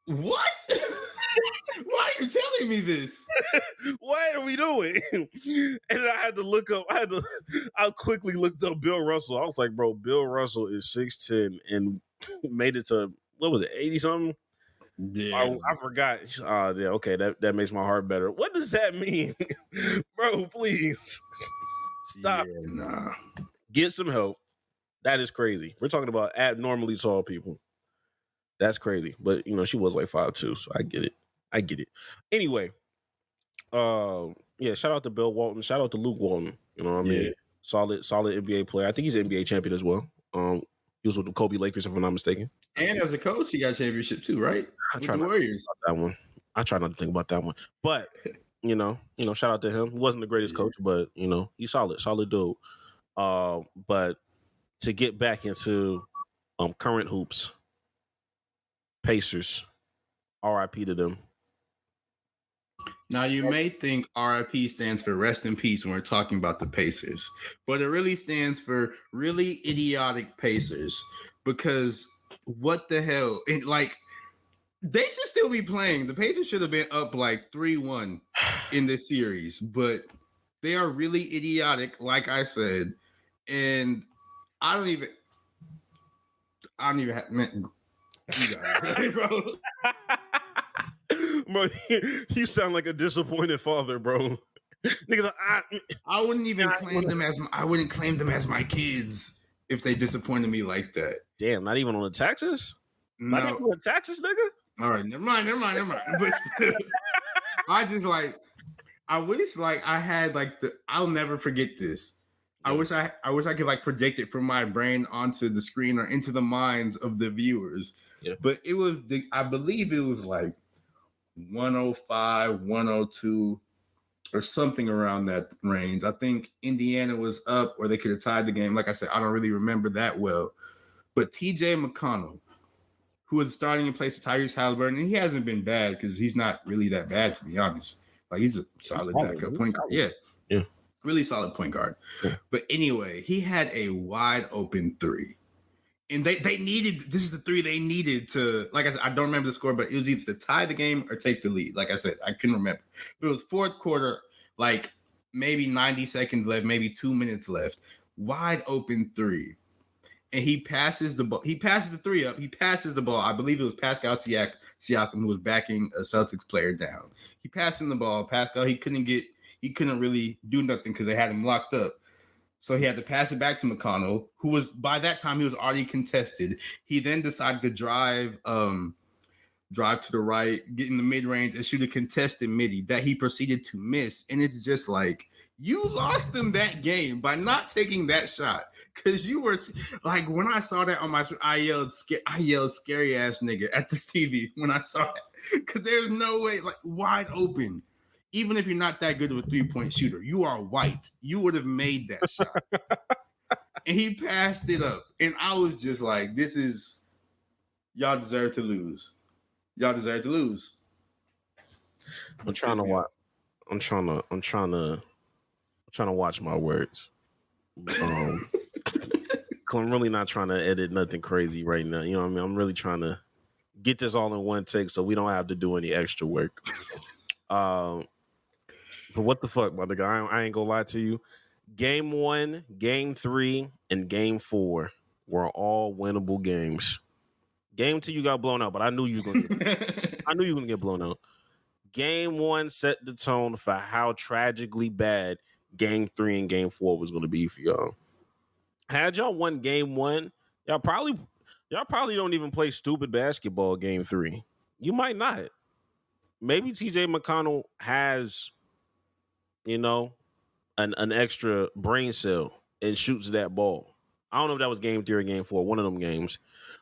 what? Why are you telling me this? What are we doing? And I had to look up. I quickly looked up Bill Russell. I was like, bro, Bill Russell is 6'10" and made it to what was it, 80 something? Yeah, I forgot. Yeah, okay, that makes my heart better. What does that mean, bro? Please stop. Yeah, nah. Get some help. That is crazy. We're talking about abnormally tall people. That's crazy. But she was like 5'2", so I get it. Anyway, yeah, shout out to Bill Walton. Shout out to Luke Walton. You know what I mean? Solid NBA player. I think he's an NBA champion as well. He was with the Kobe Lakers, if I'm not mistaken. And as a coach, he got a championship too, right? I try not to think about that one. I try not to think about that one. But shout out to him. He wasn't the greatest coach, but he's solid dude. But to get back into current hoops, Pacers, R.I.P to them. Now, you may think R.I.P stands for rest in peace when we're talking about the Pacers, but it really stands for really idiotic Pacers because what the hell? They should still be playing. The Pacers should have been up like 3-1 in this series, but they are really idiotic, like I said, and I don't even have, man, you got it, bro. Bro, you sound like a disappointed father, bro. Nigga, I wouldn't even claim them as my kids if they disappointed me like that. Damn, not even on the taxes? No. Not even on the taxes, nigga? All right, never mind. But still, I just I wish I had I'll never forget this. Yeah. I wish I could project it from my brain onto the screen or into the minds of the viewers. Yeah. But it was I believe it was 105, 102, or something around that range. I think Indiana was up, or they could have tied the game. Like I said, I don't really remember that well. But T.J. McConnell, who was starting in place of Tyrese Halliburton, and he hasn't been bad because he's not really that bad, to be honest. He's a solid backup point guard. Yeah. Really solid point guard. Yeah. But anyway, he had a wide open three. And they needed, this is the three they needed to, like I said, I don't remember the score, but it was either to tie the game or take the lead. Like I said, I couldn't remember. But it was fourth quarter, maybe 90 seconds left, maybe 2 minutes left. Wide open three. And he passes the ball. He passes the three up. He passes the ball. I believe it was Pascal Siakam who was backing a Celtics player down. He passed him the ball. Pascal, he couldn't really do nothing because they had him locked up. So he had to pass it back to McConnell, who was, by that time, he was already contested. He then decided to drive to the right, get in the mid-range, and shoot a contested midi that he proceeded to miss. And it's just you lost them that game by not taking that shot. Because you were, when I saw that on my screen, I yelled scary ass nigga at this TV when I saw it. Because there's no way, wide open. Even if you're not that good of a three-point shooter, you are white. You would have made that shot. And he passed it up. And I was just this is, y'all deserve to lose. Y'all deserve to lose. I'm trying to watch my words. I'm really not trying to edit nothing crazy right now. You know what I mean? I'm really trying to get this all in one take so we don't have to do any extra work. But what the fuck, my nigga? I ain't gonna lie to you. Game 1, Game 3, and Game 4 were all winnable games. Game 2, you got blown out, but I knew you were gonna get blown out. Game 1 set the tone for how tragically bad Game 3 and Game 4 was gonna be for y'all. Had y'all won Game 1, y'all probably don't even play stupid basketball Game 3. You might not. maybe TJ McConnell has, an extra brain cell and shoots that ball. I don't know if that was game 3 or game 4, one of them games.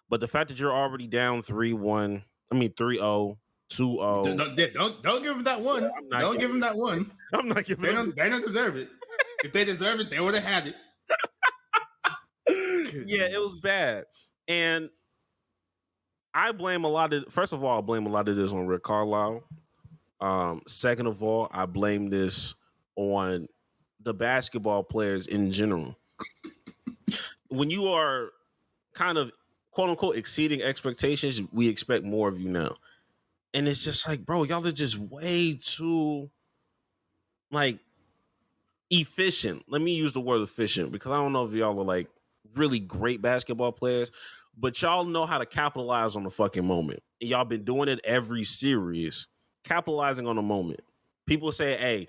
But the fact that you're already down 3-1, 3-0, 2-0. Don't give him that one. Yeah, don't give him that one. I'm not giving them. They don't deserve it. If they deserve it, they would have had it. Yeah, it was bad. And I blame a lot of this on Rick Carlisle. Second of all, I blame this on the basketball players in general. When you are kind of quote unquote exceeding expectations, we expect more of you now. And it's just like, bro, y'all are just way too like efficient. Let me use the word efficient because I don't know if y'all are like really great basketball players, but y'all know how to capitalize on the fucking moment. And y'all been doing it every series, capitalizing on the moment. People say, hey,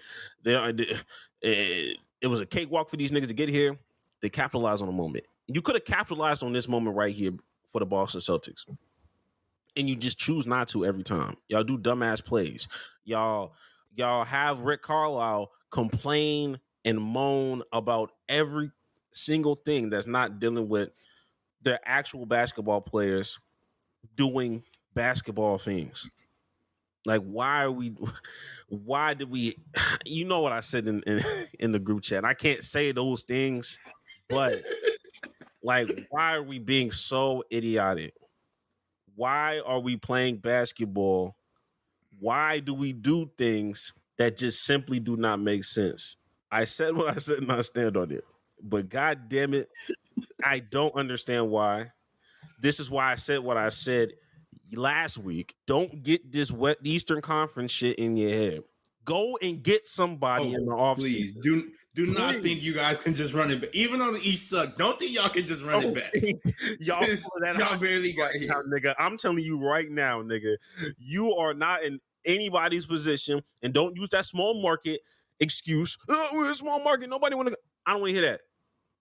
it was a cakewalk for these niggas to get here. They capitalize on the moment. You could have capitalized on this moment right here for the Boston Celtics. And you just choose not to every time. Y'all do dumbass plays. Y'all have Rick Carlisle complain and moan about every single thing that's not dealing with the actual basketball players doing basketball things. Like, why did we, you know what I said in the group chat. I can't say those things, but like, why are we being so idiotic? Why are we playing basketball? Why do we do things that just simply do not make sense? I said what I said and I stand on it. But God damn it, I don't understand why. This is why I said what I said last week. Don't get this wet Eastern Conference shit in your head. Go and get somebody in the offseason. Please do not think you guys can just run it back. Even though the East suck, don't think y'all can just run it back. y'all barely got here. Nigga, I'm telling you right now, nigga, you are not in anybody's position, and don't use that small market excuse. We're a small market. Nobody want to. I don't want to hear that.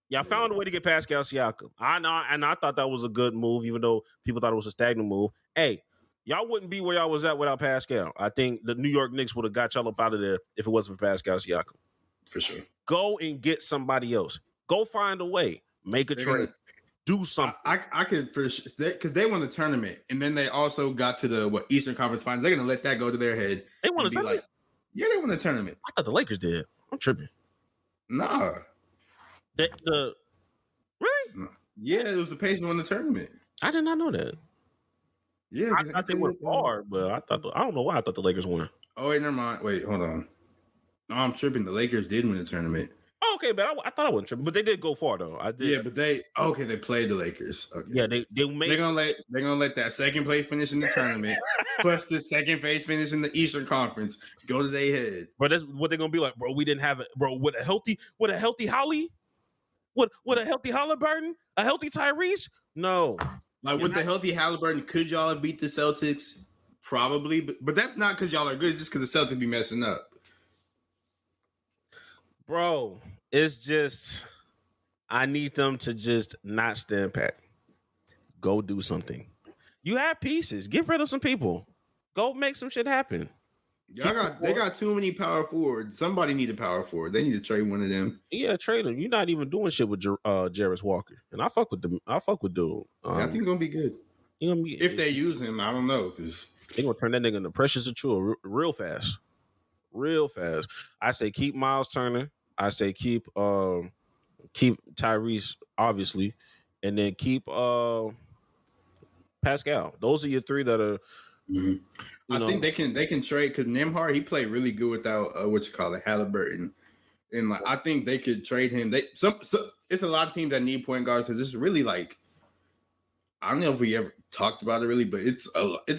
Y'all found a way to get Pascal Siakam. I know, and I thought that was a good move, even though people thought it was a stagnant move. Hey, y'all wouldn't be where y'all was at without Pascal. I think the New York Knicks would have got y'all up out of there if it wasn't for Pascal Siakam. For sure. Go and get somebody else. Go find a way. Make a trade. Do something. I could, because they won the tournament, and then they also got to the Eastern Conference Finals. They're going to let that go to their head. They won the tournament? Yeah, they won the tournament. I thought the Lakers did. I'm tripping. Nah. Really? No. Yeah, it was the Pacers won the tournament. I did not know that. Yeah, I thought they were far, but I don't know why I thought the Lakers won. Oh wait, never mind. Wait, hold on. No, I'm tripping. The Lakers did win the tournament. Oh, okay, but I thought I wasn't tripping, but they did go far though. I did. Yeah, but they played the Lakers. Okay. Yeah, they're gonna let that second place finish in the tournament, plus the second place finish in the Eastern Conference go to their head. But that's what they're gonna be like, bro. We didn't have it, bro. With a healthy Holly, with a healthy Halliburton, a healthy Tyrese. No, like with the healthy Halliburton, could y'all have beat the Celtics? Probably, but that's not because y'all are good. It's just because the Celtics be messing up. Bro, it's just I need them to just not stand pat. Go do something. You have pieces. Get rid of some people. Go make some shit happen. They got too many power forwards. Somebody need a power forward. They need to trade one of them. Yeah, trade them. You're not even doing shit with Jarris Walker, and I fuck with dude. I think he's gonna be good. If they use him, I don't know, because they're gonna turn that nigga into Precious Achiuwa real fast. Real fast. I say keep Miles Turner. I say keep Tyrese, obviously, and then keep Pascal. Those are your three that are. Mm-hmm. I think they can trade because Nembhard, he played really good without Halliburton, and like I think they could trade him. It's a lot of teams that need point guards because it's really like I don't know if we ever talked about it really, but it's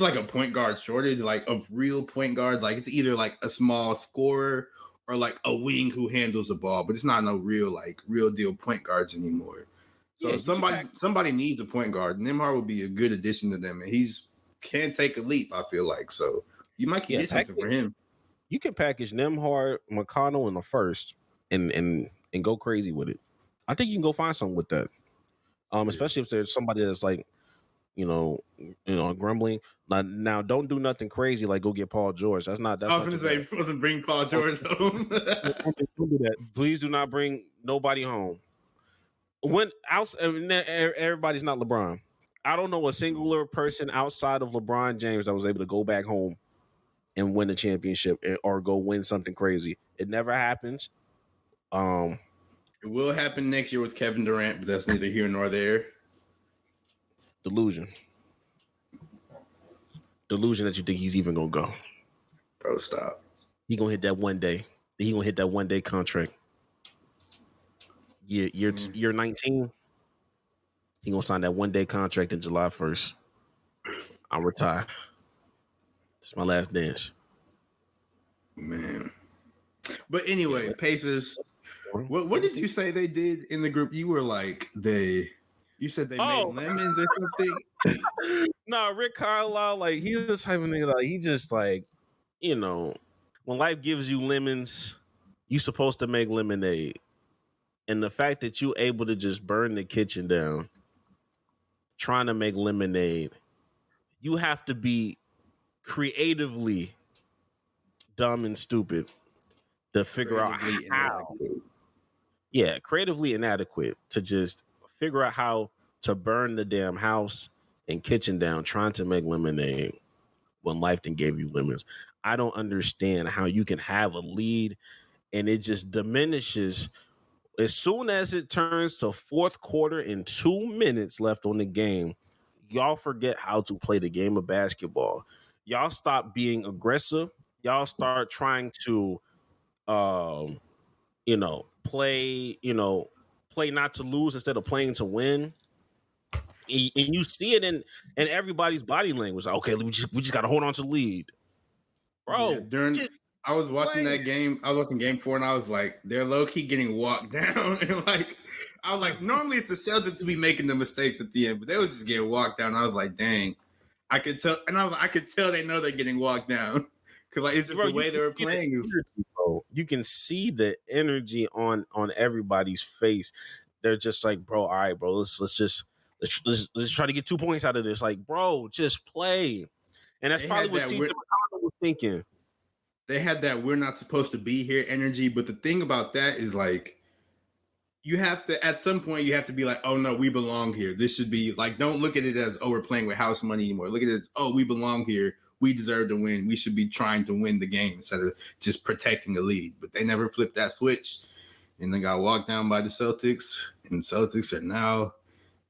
like a point guard shortage, like of real point guards. Like it's either like a small scorer or like a wing who handles the ball, but it's not no real deal point guards anymore. So somebody needs a point guard. Nembhard would be a good addition to them, and he's can take a leap, I feel like. So you might get something for him. You can package Nembhard, McConnell in the first and go crazy with it. I think you can go find something with that. Especially if there's somebody that's like, grumbling. Now, don't do nothing crazy like go get Paul George. That's not. I was going to say, he wasn't bring Paul George home. Don't do that. Please do not bring nobody home. Everybody's not LeBron. I don't know a singular person outside of LeBron James that was able to go back home and win a championship or go win something crazy. It never happens. It will happen next year with Kevin Durant, but that's neither here nor there. Delusion that you think he's even gonna go. Bro, stop. He gonna hit that one day. He gonna hit that 1 day contract. Year 19. He gonna sign that 1 day contract in July 1st. I'll retire. It's my last dance. Man. But anyway, Pacers. What did you say they did in the group? You were like you said they made lemons or something. No, Rick Carlisle, like he's the type of nigga, like he just like, when life gives you lemons, you supposed to make lemonade. And the fact that you able to just burn the kitchen down trying to make lemonade, you have to be creatively dumb and stupid to figure out how. Yeah, creatively inadequate to just figure out how to burn the damn house and kitchen down trying to make lemonade when life done gave you lemons. I don't understand how you can have a lead and it just diminishes as soon as it turns to fourth quarter and 2 minutes left on the game. Y'all forget how to play the game of basketball. Y'all stop being aggressive. Y'all start trying to play not to lose instead of playing to win. And you see it in everybody's body language. Like, okay, we just got to hold on to the lead. Bro, yeah, I was watching that game. I was watching game 4 and I was like, they're low-key getting walked down. And I was like, normally it's the Celtics to be making the mistakes at the end, but they would just get walked down. I was like, dang. I could tell, and I could tell they know they're getting walked down. Because it's just the way they were playing. You can see the energy on everybody's face. They're just like, bro, all right, bro, let's try to get 2 points out of this. Like, bro, just play. And that's probably what T.J. McConnell was thinking. They had that we're not supposed to be here energy. But the thing about that is like, you have to, at some point, you have to be like, oh no, we belong here. This should be like, don't look at it as, oh, we're playing with house money anymore. Look at it as, oh, we belong here. We deserve to win. We should be trying to win the game instead of just protecting the lead. But they never flipped that switch. And they got walked down by the Celtics. And the Celtics are now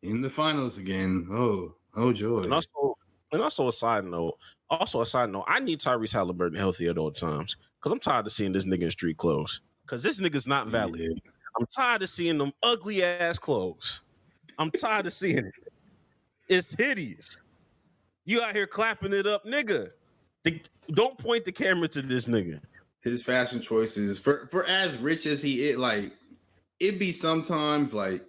in the finals again. Oh joy. And also a side note, I need Tyrese Halliburton healthy at all times. Because I'm tired of seeing this nigga in street clothes. Because this nigga's not valid. Yeah. I'm tired of seeing them ugly ass clothes. I'm tired of seeing it. It's hideous. You out here clapping it up, nigga. Don't point the camera to this nigga. His fashion choices, for as rich as he is, like, it be sometimes like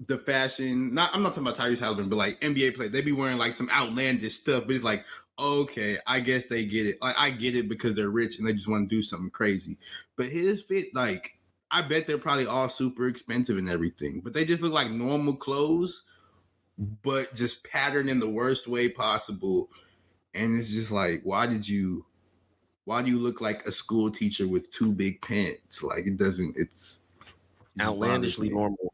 the fashion. I'm not talking about Tyrese Halliburton, but like NBA players, they be wearing like some outlandish stuff. But it's like, okay, I guess they get it. Like, I get it because they're rich and they just want to do something crazy. But his fit, like, I bet they're probably all super expensive and everything. But they just look like normal clothes, but just patterned in the worst way possible. And it's just like, why do you look like a school teacher with 2 big pants? Like, it's outlandishly normal.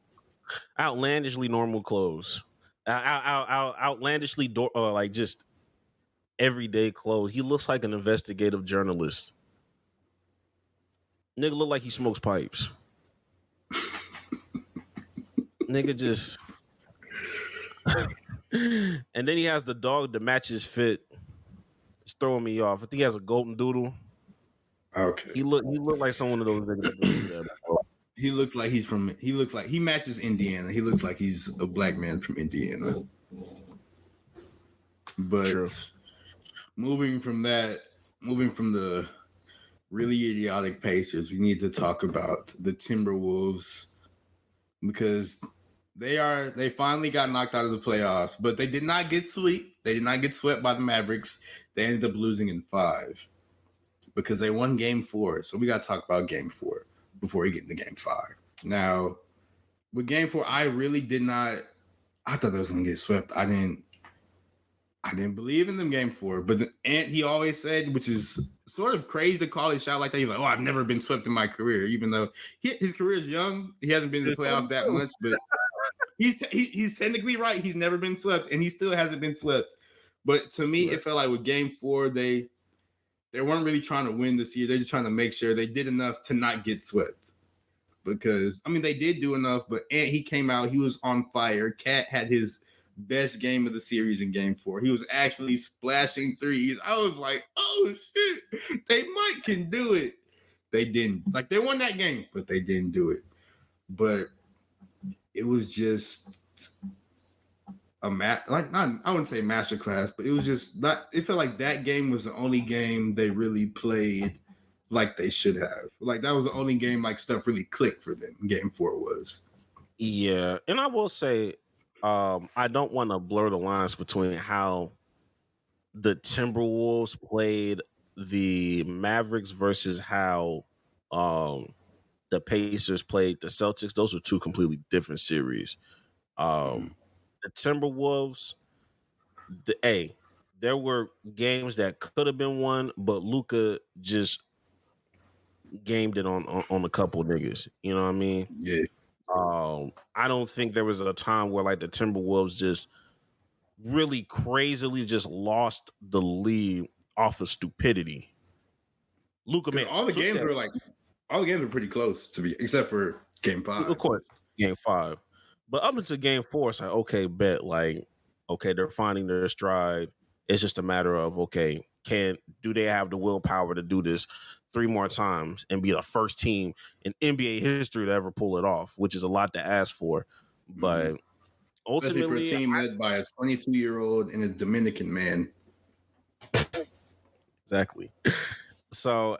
Outlandishly normal clothes. Outlandishly like just everyday clothes. He looks like an investigative journalist. Nigga look like he smokes pipes. Nigga just and then he has the dog that matches fit. It's throwing me off. I think he has a golden doodle. Okay. He look like someone of those niggas that do that. He looks like he matches Indiana. He looks like he's a black man from Indiana. But True. moving from the really idiotic Pacers, we need to talk about the Timberwolves because they finally got knocked out of the playoffs, but they did not get swept. They did not get swept by the Mavericks. They ended up losing in 5 because they won game 4. So we got to talk about game 4 before we get into game 5. Now, with game 4, I thought they was going to get swept. I didn't believe in them game 4, but he always said, which is sort of crazy to call his shot like that. He's like, "Oh, I've never been swept in my career," even though his career is young. He hasn't been in the playoffs that much, but he's technically right. He's never been swept, and he still hasn't been swept. But to me, it felt like with game 4, they weren't really trying to win this year. They're just trying to make sure they did enough to not get swept. Because I mean, they did do enough, but he came out. He was on fire. Cat had his best game of the series in game 4. He was actually splashing threes. I was like, oh shit, they can do it. They didn't. Like, they won that game, but they didn't do it. But it was just I wouldn't say masterclass, but it was just not. It felt like that game was the only game they really played like they should have. Like, that was the only game like stuff really clicked for them. Game 4 was. Yeah, and I will say, I don't want to blur the lines between how the Timberwolves played the Mavericks versus how the Pacers played the Celtics. Those are two completely different series. The Timberwolves, there were games that could have been won, but Luka just gamed it on a couple niggas. You know what I mean? Yeah. I don't think there was a time where like the Timberwolves just really crazily just lost the lead off of stupidity. Luka made all the games were pretty close to be, except for game 5. Of course, game 5. But up until game 4, it's like, okay, bet, like, okay, they're finding their stride. It's just a matter of, okay, do they have the willpower to do this 3 more times and be the first team in NBA history to ever pull it off, which is a lot to ask for. But ultimately, especially for a team led by a 22-year-old and a Dominican man. Exactly. So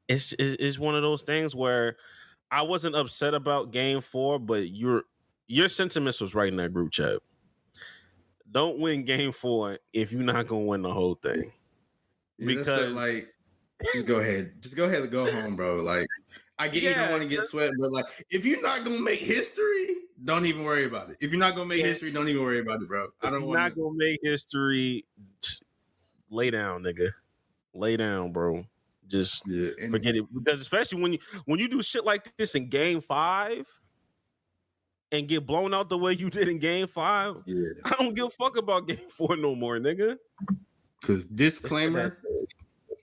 it's one of those things where I wasn't upset about game 4, but your sentiments was right in that group chat. Don't win game 4 if you're not gonna win the whole thing. Yeah, because like, just go ahead and go home, bro. Like, I get you don't want to get swept, but like, if you're not gonna make history, don't even worry about it. If you're not gonna make history, don't even worry about it, bro. I don't want. Not gonna make history. Lay down, nigga. Lay down, bro. Just forget it. Because especially when you do shit like this in game 5 and get blown out the way you did in game 5, I don't give a fuck about game 4 no more, nigga. Because disclaimer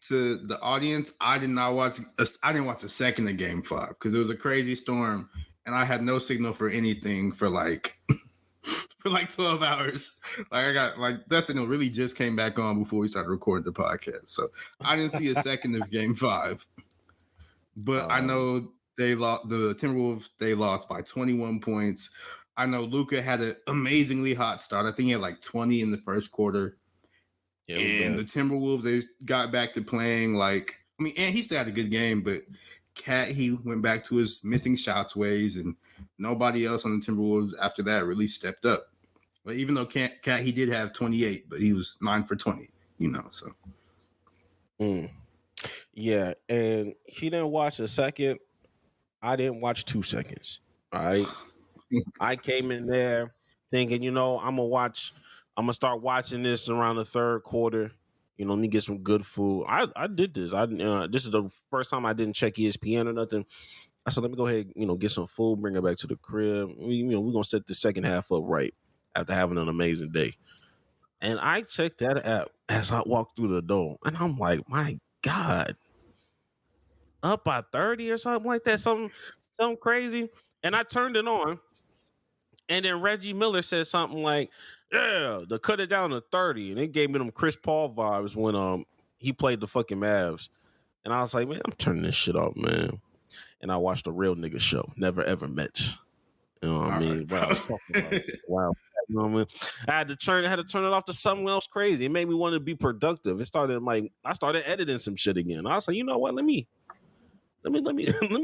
to the audience, I didn't watch a second of game 5 because it was a crazy storm and I had no signal for anything for like 12 hours. Like, I got like that signal really just came back on before we started recording the podcast. So I didn't see a second of game 5. But I know the Timberwolves, they lost by 21 points. I know Luka had an amazingly hot start. I think he had like 20 in the first quarter. Yeah, and the Timberwolves, they got back to playing like, I mean, and he still had a good game, but Cat, he went back to his missing shots ways, and nobody else on the Timberwolves after that really stepped up. But even though Cat, he did have 28, but he was 9 for 20, so. Yeah, and he didn't watch a second. I didn't watch 2 seconds. All right. I came in there thinking, I'm gonna start watching this around the third quarter. Let me get some good food. I did this. This is the first time I didn't check ESPN or nothing. I said, let me go ahead, get some food, bring it back to the crib. We're gonna set the second half up right after having an amazing day. And I checked that app as I walked through the door, and I'm like, my God, up by 30 or something like that, something crazy. And I turned it on, and then Reggie Miller said something like, yeah, to cut it down to 30. And it gave me them Chris Paul vibes when he played the fucking Mavs. And I was like, man, I'm turning this shit off, man. And I watched a real nigga show, Never Ever Met. You know what I mean? What I was talking about. Wow. You know what I mean? I had to turn it off to something else crazy. It made me want to be productive. I started editing some shit again. I was like, you know what? Let me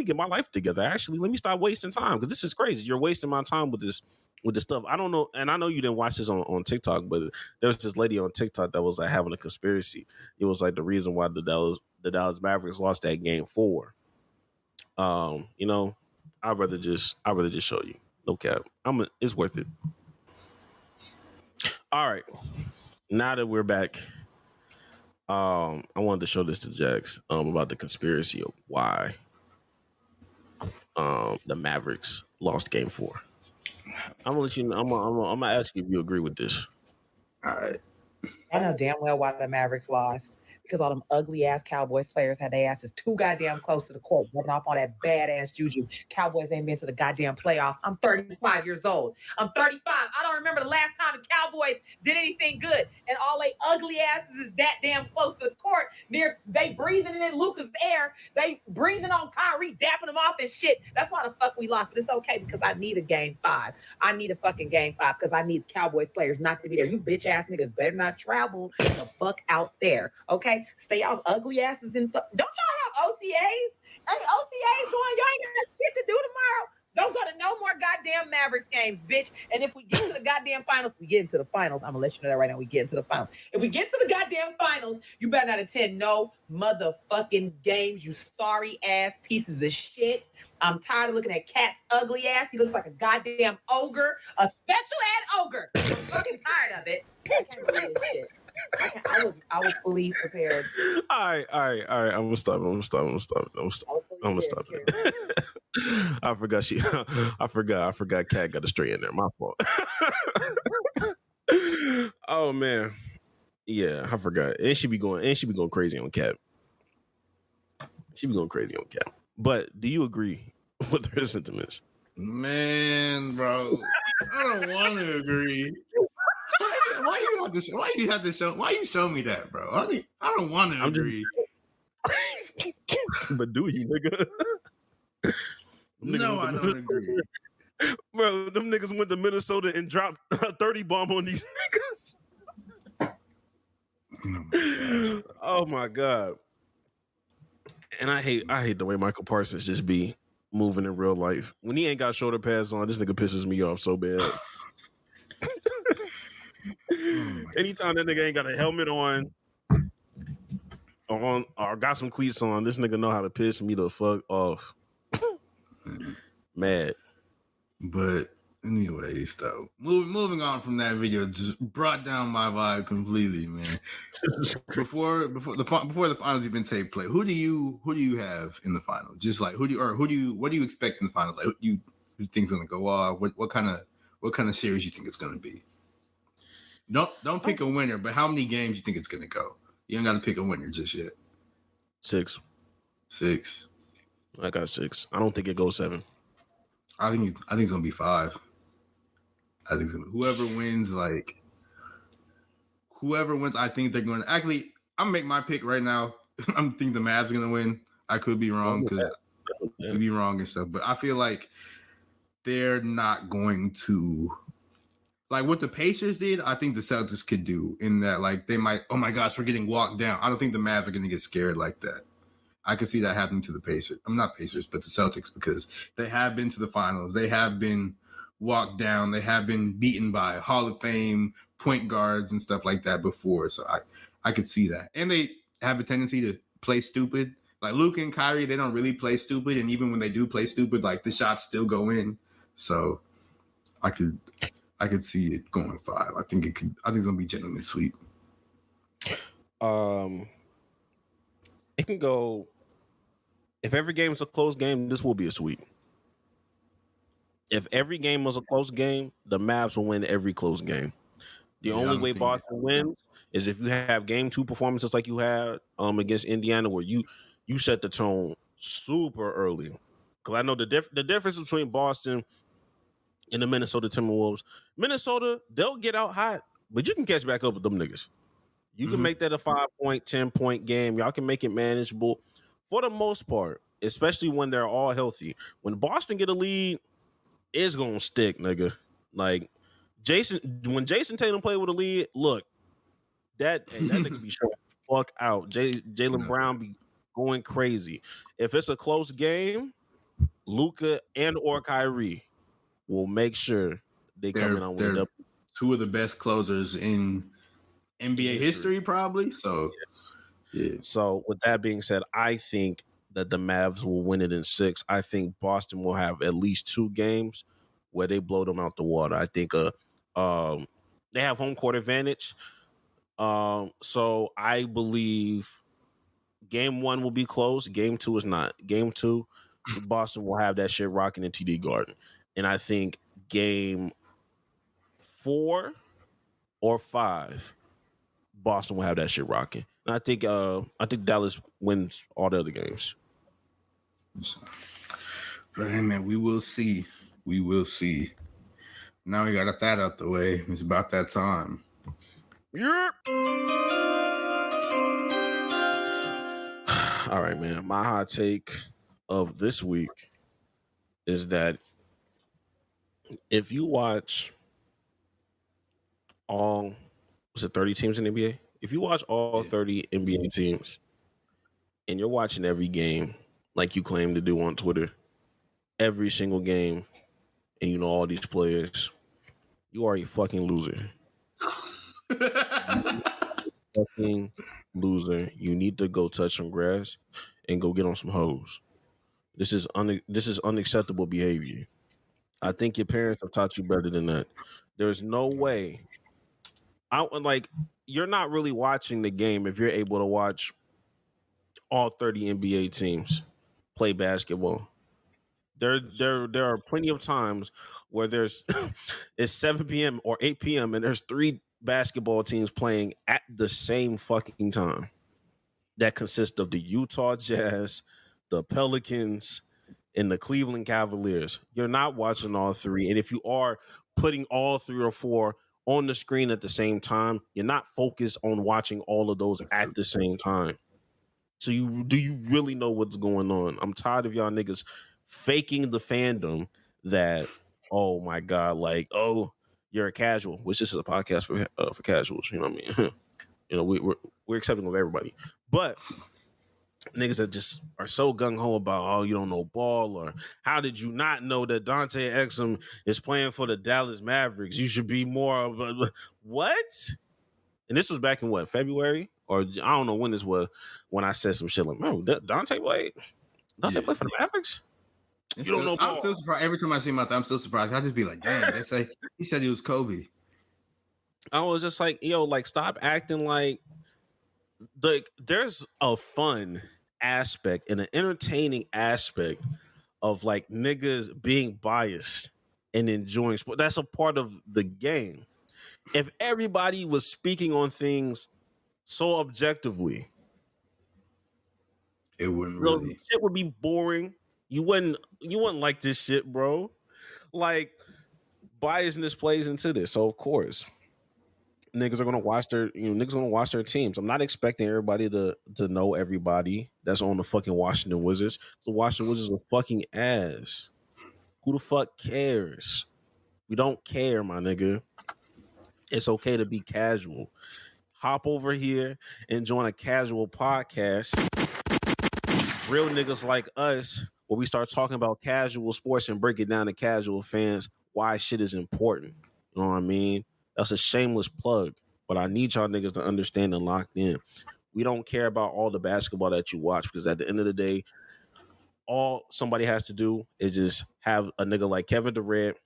get my life together. Actually, let me stop wasting time, because this is crazy. You're wasting my time with this stuff. I don't know, and I know you didn't watch this on TikTok, but there was this lady on TikTok that was like having a conspiracy. It was like the reason why the Dallas Mavericks lost that game 4. I'd rather just show you. No cap. It's worth it. All right. now that we're back, I wanted to show this to Jax about the conspiracy of why the Mavericks lost Game 4. I'm gonna let you know. I'm gonna ask you if you agree with this. All right. I know damn well why the Mavericks lost. Because all them ugly ass Cowboys players had their asses too goddamn close to the court, rubbing off on that badass juju. Cowboys ain't been to the goddamn playoffs. I'm 35 years old. I'm 35. I don't remember the last time the Cowboys did anything good. And all they ugly asses is that damn close to the court. They breathing in Luka's air. They breathing on Kyrie, dapping him off and shit. That's why the fuck we lost. But it's okay because I need a game 5. I need a fucking game 5 because I need Cowboys players not to be there. You bitch ass niggas better not travel the fuck out there. Okay? Stay out ugly asses in. Don't y'all have OTAs? Any OTAs going? Y'all ain't got shit to do tomorrow. Don't go to no more goddamn Mavericks games, bitch. And if we get to the goddamn finals, we get into the finals. I'm gonna let you know that right now. We get into the finals. If we get to the goddamn finals, you better not attend no motherfucking games, you sorry ass pieces of shit. I'm tired of looking at Cat's ugly ass. He looks like a goddamn ogre, a special ed ogre. I'm fucking tired of it. I can't believe this shit. I was fully prepared. All right. I'm gonna stop. I forgot Cat got a straight in there. My fault. Oh man. Yeah, I forgot. And she be going crazy on Cat. But do you agree with her sentiments? Man, bro, I don't want to agree. Why you show me that, bro? I don't want to agree. But do you, nigga? No, I don't agree. Bro, them niggas went to Minnesota and dropped a 30 bomb on these niggas. Oh my god. And I hate the way Michael Parsons just be moving in real life. When he ain't got shoulder pads on, this nigga pisses me off so bad. Anytime that nigga ain't got a helmet on or got some cleats on, this nigga know how to piss me the fuck off. Mad. But anyways, though, moving on from that video, just brought down my vibe completely, man. Before the finals even take place, who do you have in the final? Just like what do you expect in the finals? Like who you think's gonna go off? What kind of series you think it's gonna be? Don't pick a winner, but how many games you think it's gonna go? You ain't got to pick a winner just yet. 6. I got 6. I don't think it goes 7. I think it's gonna be 5. I think it's gonna be, whoever wins. I think they're going to actually. I'm gonna make my pick right now. I'm thinking the Mavs are gonna win. I could be wrong because could be wrong and stuff, but I feel like they're not going to. Like what the Pacers did, I think the Celtics could do in that, like they might, oh my gosh, we're getting walked down. I don't think the Mavs are going to get scared like that. I can see that happening to the Pacers. I'm not Pacers, but the Celtics, because they have been to the finals. They have been walked down. They have been beaten by Hall of Fame point guards and stuff like that before. So I could see that. And they have a tendency to play stupid. Like Luka and Kyrie, they don't really play stupid. And even when they do play stupid, like the shots still go in. So I could see it going 5. I think it's gonna be gentleman's sweep. It can go. If every game is a close game, this will be a sweep. If every game was a close game, the Mavs will win every close game. The only way Boston wins is if you have game 2 performances like you had against Indiana, where you set the tone super early. Because I know the difference between Boston and the Minnesota Timberwolves. Minnesota, they'll get out hot, but you can catch back up with them niggas. You can make that a 5-point, 10-point game. Y'all can make it manageable for the most part, especially when they're all healthy. When Boston get a lead, it's gonna stick, nigga. Like when Jason Tatum played with a lead, look, that nigga be showing the fuck out. Jaylen Brown be going crazy. If it's a close game, Luka and or Kyrie will make sure they come in on with up. 2 of the best closers in NBA history, probably. So, yeah. So, with that being said, I think that the Mavs will win it in 6. I think Boston will have at least 2 games where they blow them out the water. I think they have home court advantage. So I believe game 1 will be close. Game 2 is not. Game 2, Boston will have that shit rocking in TD Garden. And I think game 4 or 5, Boston will have that shit rocking. And I think Dallas wins all the other games. But hey, man, we will see. We will see. Now we got that out the way. It's about that time. Yep. All right, man. My hot take of this week is that if you watch all, was it 30 teams in the NBA? If you watch all 30 NBA teams and you're watching every game like you claim to do on Twitter, every single game, and you know all these players, you are a fucking loser. Fucking loser. You need to go touch some grass and go get on some hoes. This is unacceptable behavior. I think your parents have taught you better than that. There's no way. You're not really watching the game if you're able to watch all 30 NBA teams play basketball. There are plenty of times where it's 7 p.m. or 8 p.m. and there's 3 basketball teams playing at the same fucking time. That consists of the Utah Jazz, the Pelicans, and the Cleveland Cavaliers. You're not watching all 3. And if you are putting all 3 or 4 on the screen at the same time, you're not focused on watching all of those at the same time. So do you really know what's going on? I'm tired of y'all niggas faking the fandom that, oh my God, like, oh, you're a casual, which this is a podcast for casuals. You know what I mean? You know, we're accepting of everybody, but niggas that just are so gung ho about, oh, you don't know ball, or how did you not know that Dante Exum is playing for the Dallas Mavericks? You should be more of a, what? And this was back in what, February? Or I don't know when this was, when I said some shit like, man, Dante played for the Mavericks? You don't know ball. I'm still surprised. Every time I see him out there, I'm still surprised. I just be like, damn, they say he said he was Kobe. I was just like, yo, like, stop acting like there's a fun aspect and an entertaining aspect of like niggas being biased and enjoying sport. That's a part of the game. If everybody was speaking on things so objectively, it wouldn't really. Shit would be boring. You wouldn't like this shit, bro. Like, biasness plays into this. So of course, niggas are gonna watch their teams. I'm not expecting everybody to know everybody that's on the fucking Washington Wizards. The Washington Wizards are fucking ass. Who the fuck cares? We don't care, my nigga. It's okay to be casual. Hop over here and join a casual podcast. Real niggas like us, where we start talking about casual sports and break it down to casual fans why shit is important. You know what I mean? That's a shameless plug, but I need y'all niggas to understand and lock in. We don't care about all the basketball that you watch, because at the end of the day, all somebody has to do is just have a nigga like Kevin Durant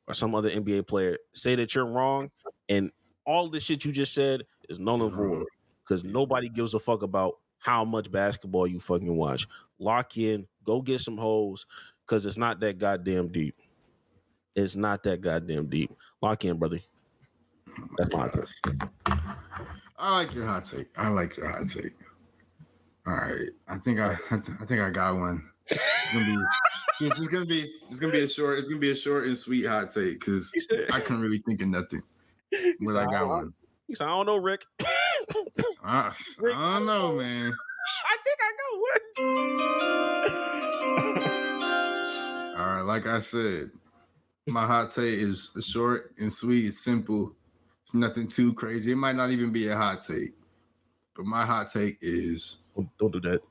or some other NBA player say that you're wrong, and all the shit you just said is null and void, because nobody gives a fuck about how much basketball you fucking watch. Lock in, go get some hoes, because it's not that goddamn deep. It's not that goddamn deep. Lock in, brother. That's my hot take. I like your hot take. All right, I think I got one. It's gonna be a short and sweet hot take, because I couldn't really think of nothing. But I got one. He said, I don't know, Rick. I don't know, man. I think I got one. All right, like I said, my hot take is short and sweet. It's simple. It's nothing too crazy. It might not even be a hot take, but my hot take is... Don't do that.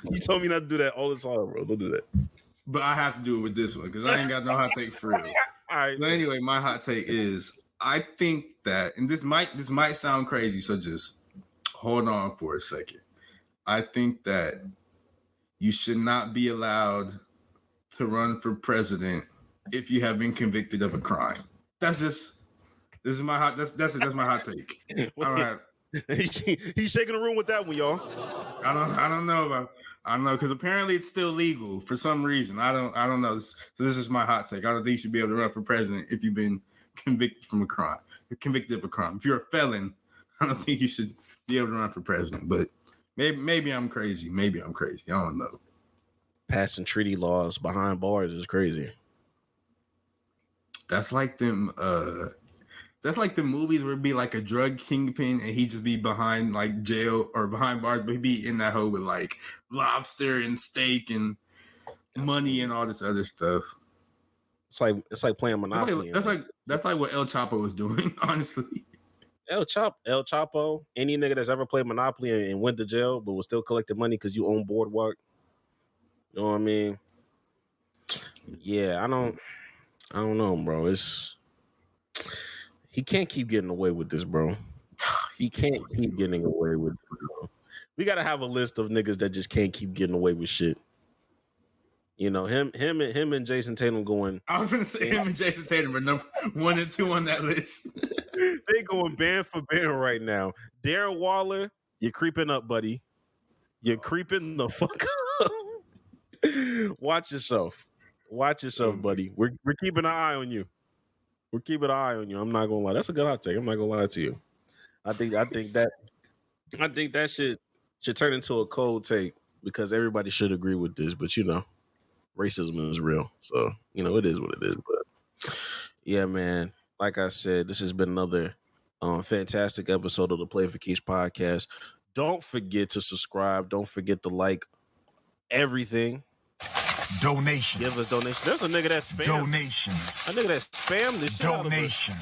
You told me not to do that all the time, bro. Don't do that. But I have to do it with this one, because I ain't got no hot take for real. All right. But anyway, my hot take is, I think that, and this might sound crazy, so just hold on for a second. I think that you should not be allowed to run for president if you have been convicted of a crime. That's This is my hot. That's my hot take. All right. He's shaking the room with that one, y'all. I don't know because apparently it's still legal for some reason. I don't know. So this is my hot take. I don't think you should be able to run for president if you've been convicted of a crime. If you're a felon, I don't think you should be able to run for president. But maybe I'm crazy. I don't know. Passing treaty laws behind bars is crazy. That's like them. That's like the movies where it'd be like a drug kingpin and he just be behind like jail or behind bars, but he'd be in that hole with like lobster and steak and money and all this other stuff. It's like playing Monopoly. That's like what El Chapo was doing, honestly. El Chapo, any nigga that's ever played Monopoly and went to jail but was still collecting money because you own Boardwalk. You know what I mean? Yeah, I don't know, bro. He can't keep getting away with this, bro. He can't keep getting away with it, bro. We gotta have a list of niggas that just can't keep getting away with shit. You know, him and Jason Tatum going. I was gonna say him and Jason Tatum are number 1 and 2 on that list. They going band for band right now. Darren Waller, you're creeping up, buddy. You're creeping the fuck up. Watch yourself, buddy. We're keeping an eye on you. I'm not gonna lie. That's a good hot take. I'm not gonna lie to you. I think that should turn into a cold take because everybody should agree with this. But you know, racism is real, so you know it is what it is. But yeah, man. Like I said, this has been another fantastic episode of the Play for Keeps podcast. Don't forget to subscribe. Don't forget to like everything. Donations. Give us donations. There's a nigga that spammed. Donations. A nigga that spammed this shit out of us. Donations.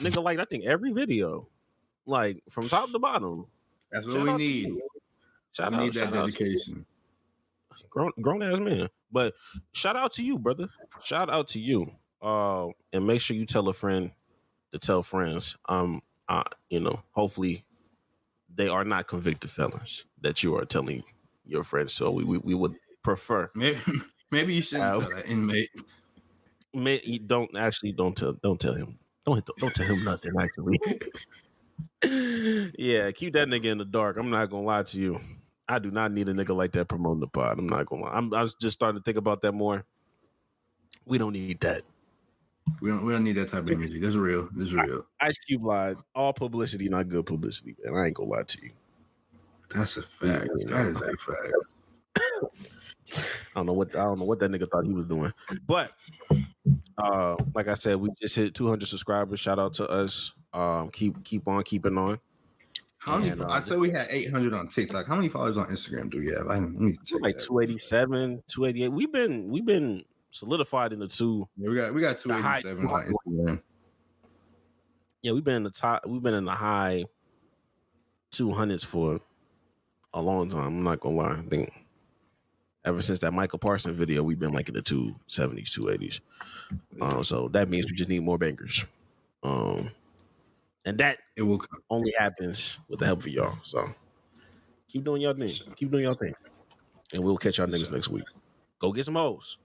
Nigga, like, I think every video. Like, from top to bottom. That's what we need. We need that dedication. Grown ass man. But shout out to you, brother. Shout out to you. And make sure you tell a friend to tell friends. You know, hopefully they are not convicted felons that you are telling your friends. So we would prefer. Maybe you shouldn't tell that inmate. Don't tell him. Don't tell him nothing. Actually, yeah, keep that nigga in the dark. I'm not gonna lie to you. I do not need a nigga like that promoting the pod. I'm not gonna lie. I was just starting to think about that more. We don't need that. We don't need that type of energy. That's real. Ice Cube lied. All publicity, not good publicity, man. I ain't gonna lie to you. That's a fact. That is a fact. I don't know what that nigga thought he was doing. But like I said, we just hit 200 subscribers. Shout out to us. Keep on keeping on. How many? I said we had 800 on TikTok. How many followers on Instagram do we have? Let me check like that. 287, 288. We've been solidified in the two. Yeah, we got 287 on Instagram. Yeah, we've been in the top. We've been in the high 200s for a long time. I'm not gonna lie. I think ever since that Michael Parsons video, we've been like in the 270s, 280s. So that means we just need more bankers. And that it will only happens with the help of y'all. So keep doing your thing. Keep doing your thing. And we'll catch y'all niggas next week. Go get some hoes.